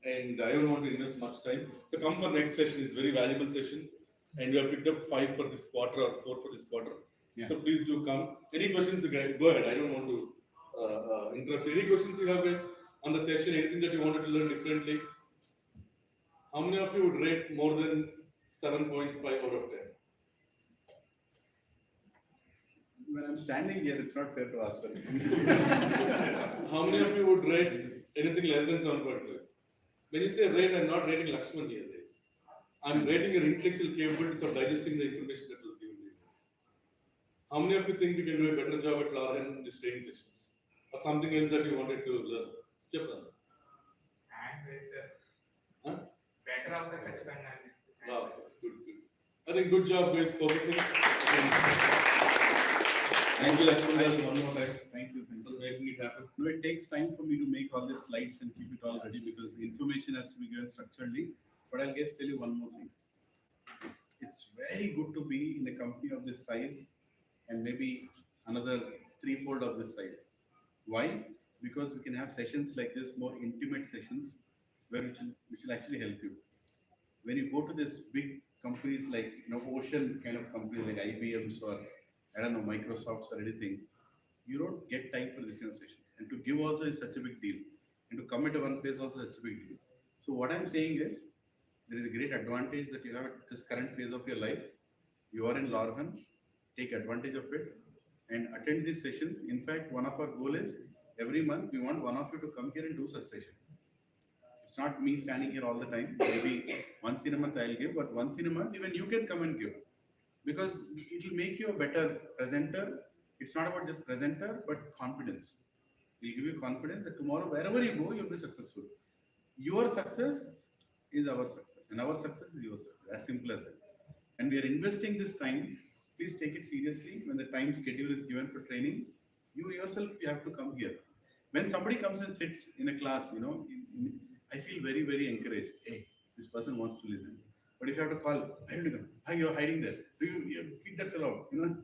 And I don't want to invest much time. So come for next session. It's a very valuable session. And we have picked up 5 for this quarter or 4 for this quarter. Yeah. So please do come. Any questions you guys, go ahead. I don't want to interrupt. Any questions you have, guys, on the session? Anything that you wanted to learn differently? How many of you would rate more than 7.5 out of 10? When I'm standing here, it's not fair to ask for it. How many of you would rate anything less than 7.5? When you say rate, I'm not rating Laxman here, guys. I'm rating your intellectual capabilities of digesting the information that was given to you guys. How many of you think you can do a better job at Lorhan in these training sessions? Or something else that you wanted to learn? Chapter. Huh? better of the ఖచ్చితంగా Wow, good. I think good job, guys, focusing. Thank you, Laxman, one more time Thank you. for making it happen. No, it takes time for me to make all the slides and keep it all ready because the information has to be given structurally. But I'll just tell you one more thing. It's very good to be in a company of this size and maybe another threefold of this size. Why? Because we can have sessions like this, more intimate sessions, where which will actually help you. When you go to this big companies like ocean kind of companies like IBM's or I don't know Microsoft's or anything, you don't get time for this kind of sessions. And to give also is such a big deal. And to come at one place also such a big deal. So what I'm saying is there is a great advantage that you have at this current phase of your life. You are in Lorhan, take advantage of it and attend these sessions. In fact, one of our goal is every month we want one of you to come here and do such session. It's not me standing here all the time. Maybe once in a month I'll give, but once in a month even you can come and give because it will make you a better presenter. It's not about just presenter, but confidence. It will give you confidence that tomorrow wherever you go, you'll be successful. Your success is our success, and our success is your success. As simple as that. And we are investing this time. Please take it seriously. When the time schedule is given for training, you yourself you have to come here. When somebody comes and sits in a class, I feel very, very encouraged. Hey, this person wants to listen. But if you have to call, I don't know, how you're hiding there? Do you pick that fellow out?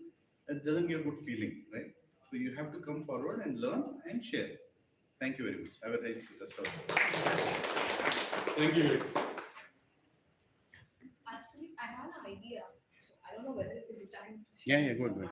That doesn't give a good feeling, right? So you have to come forward and learn and share. Thank you very much. Have a nice rest of the day. Thank you, guys. Actually, I have an idea. I don't know whether it's a good time. Yeah, good.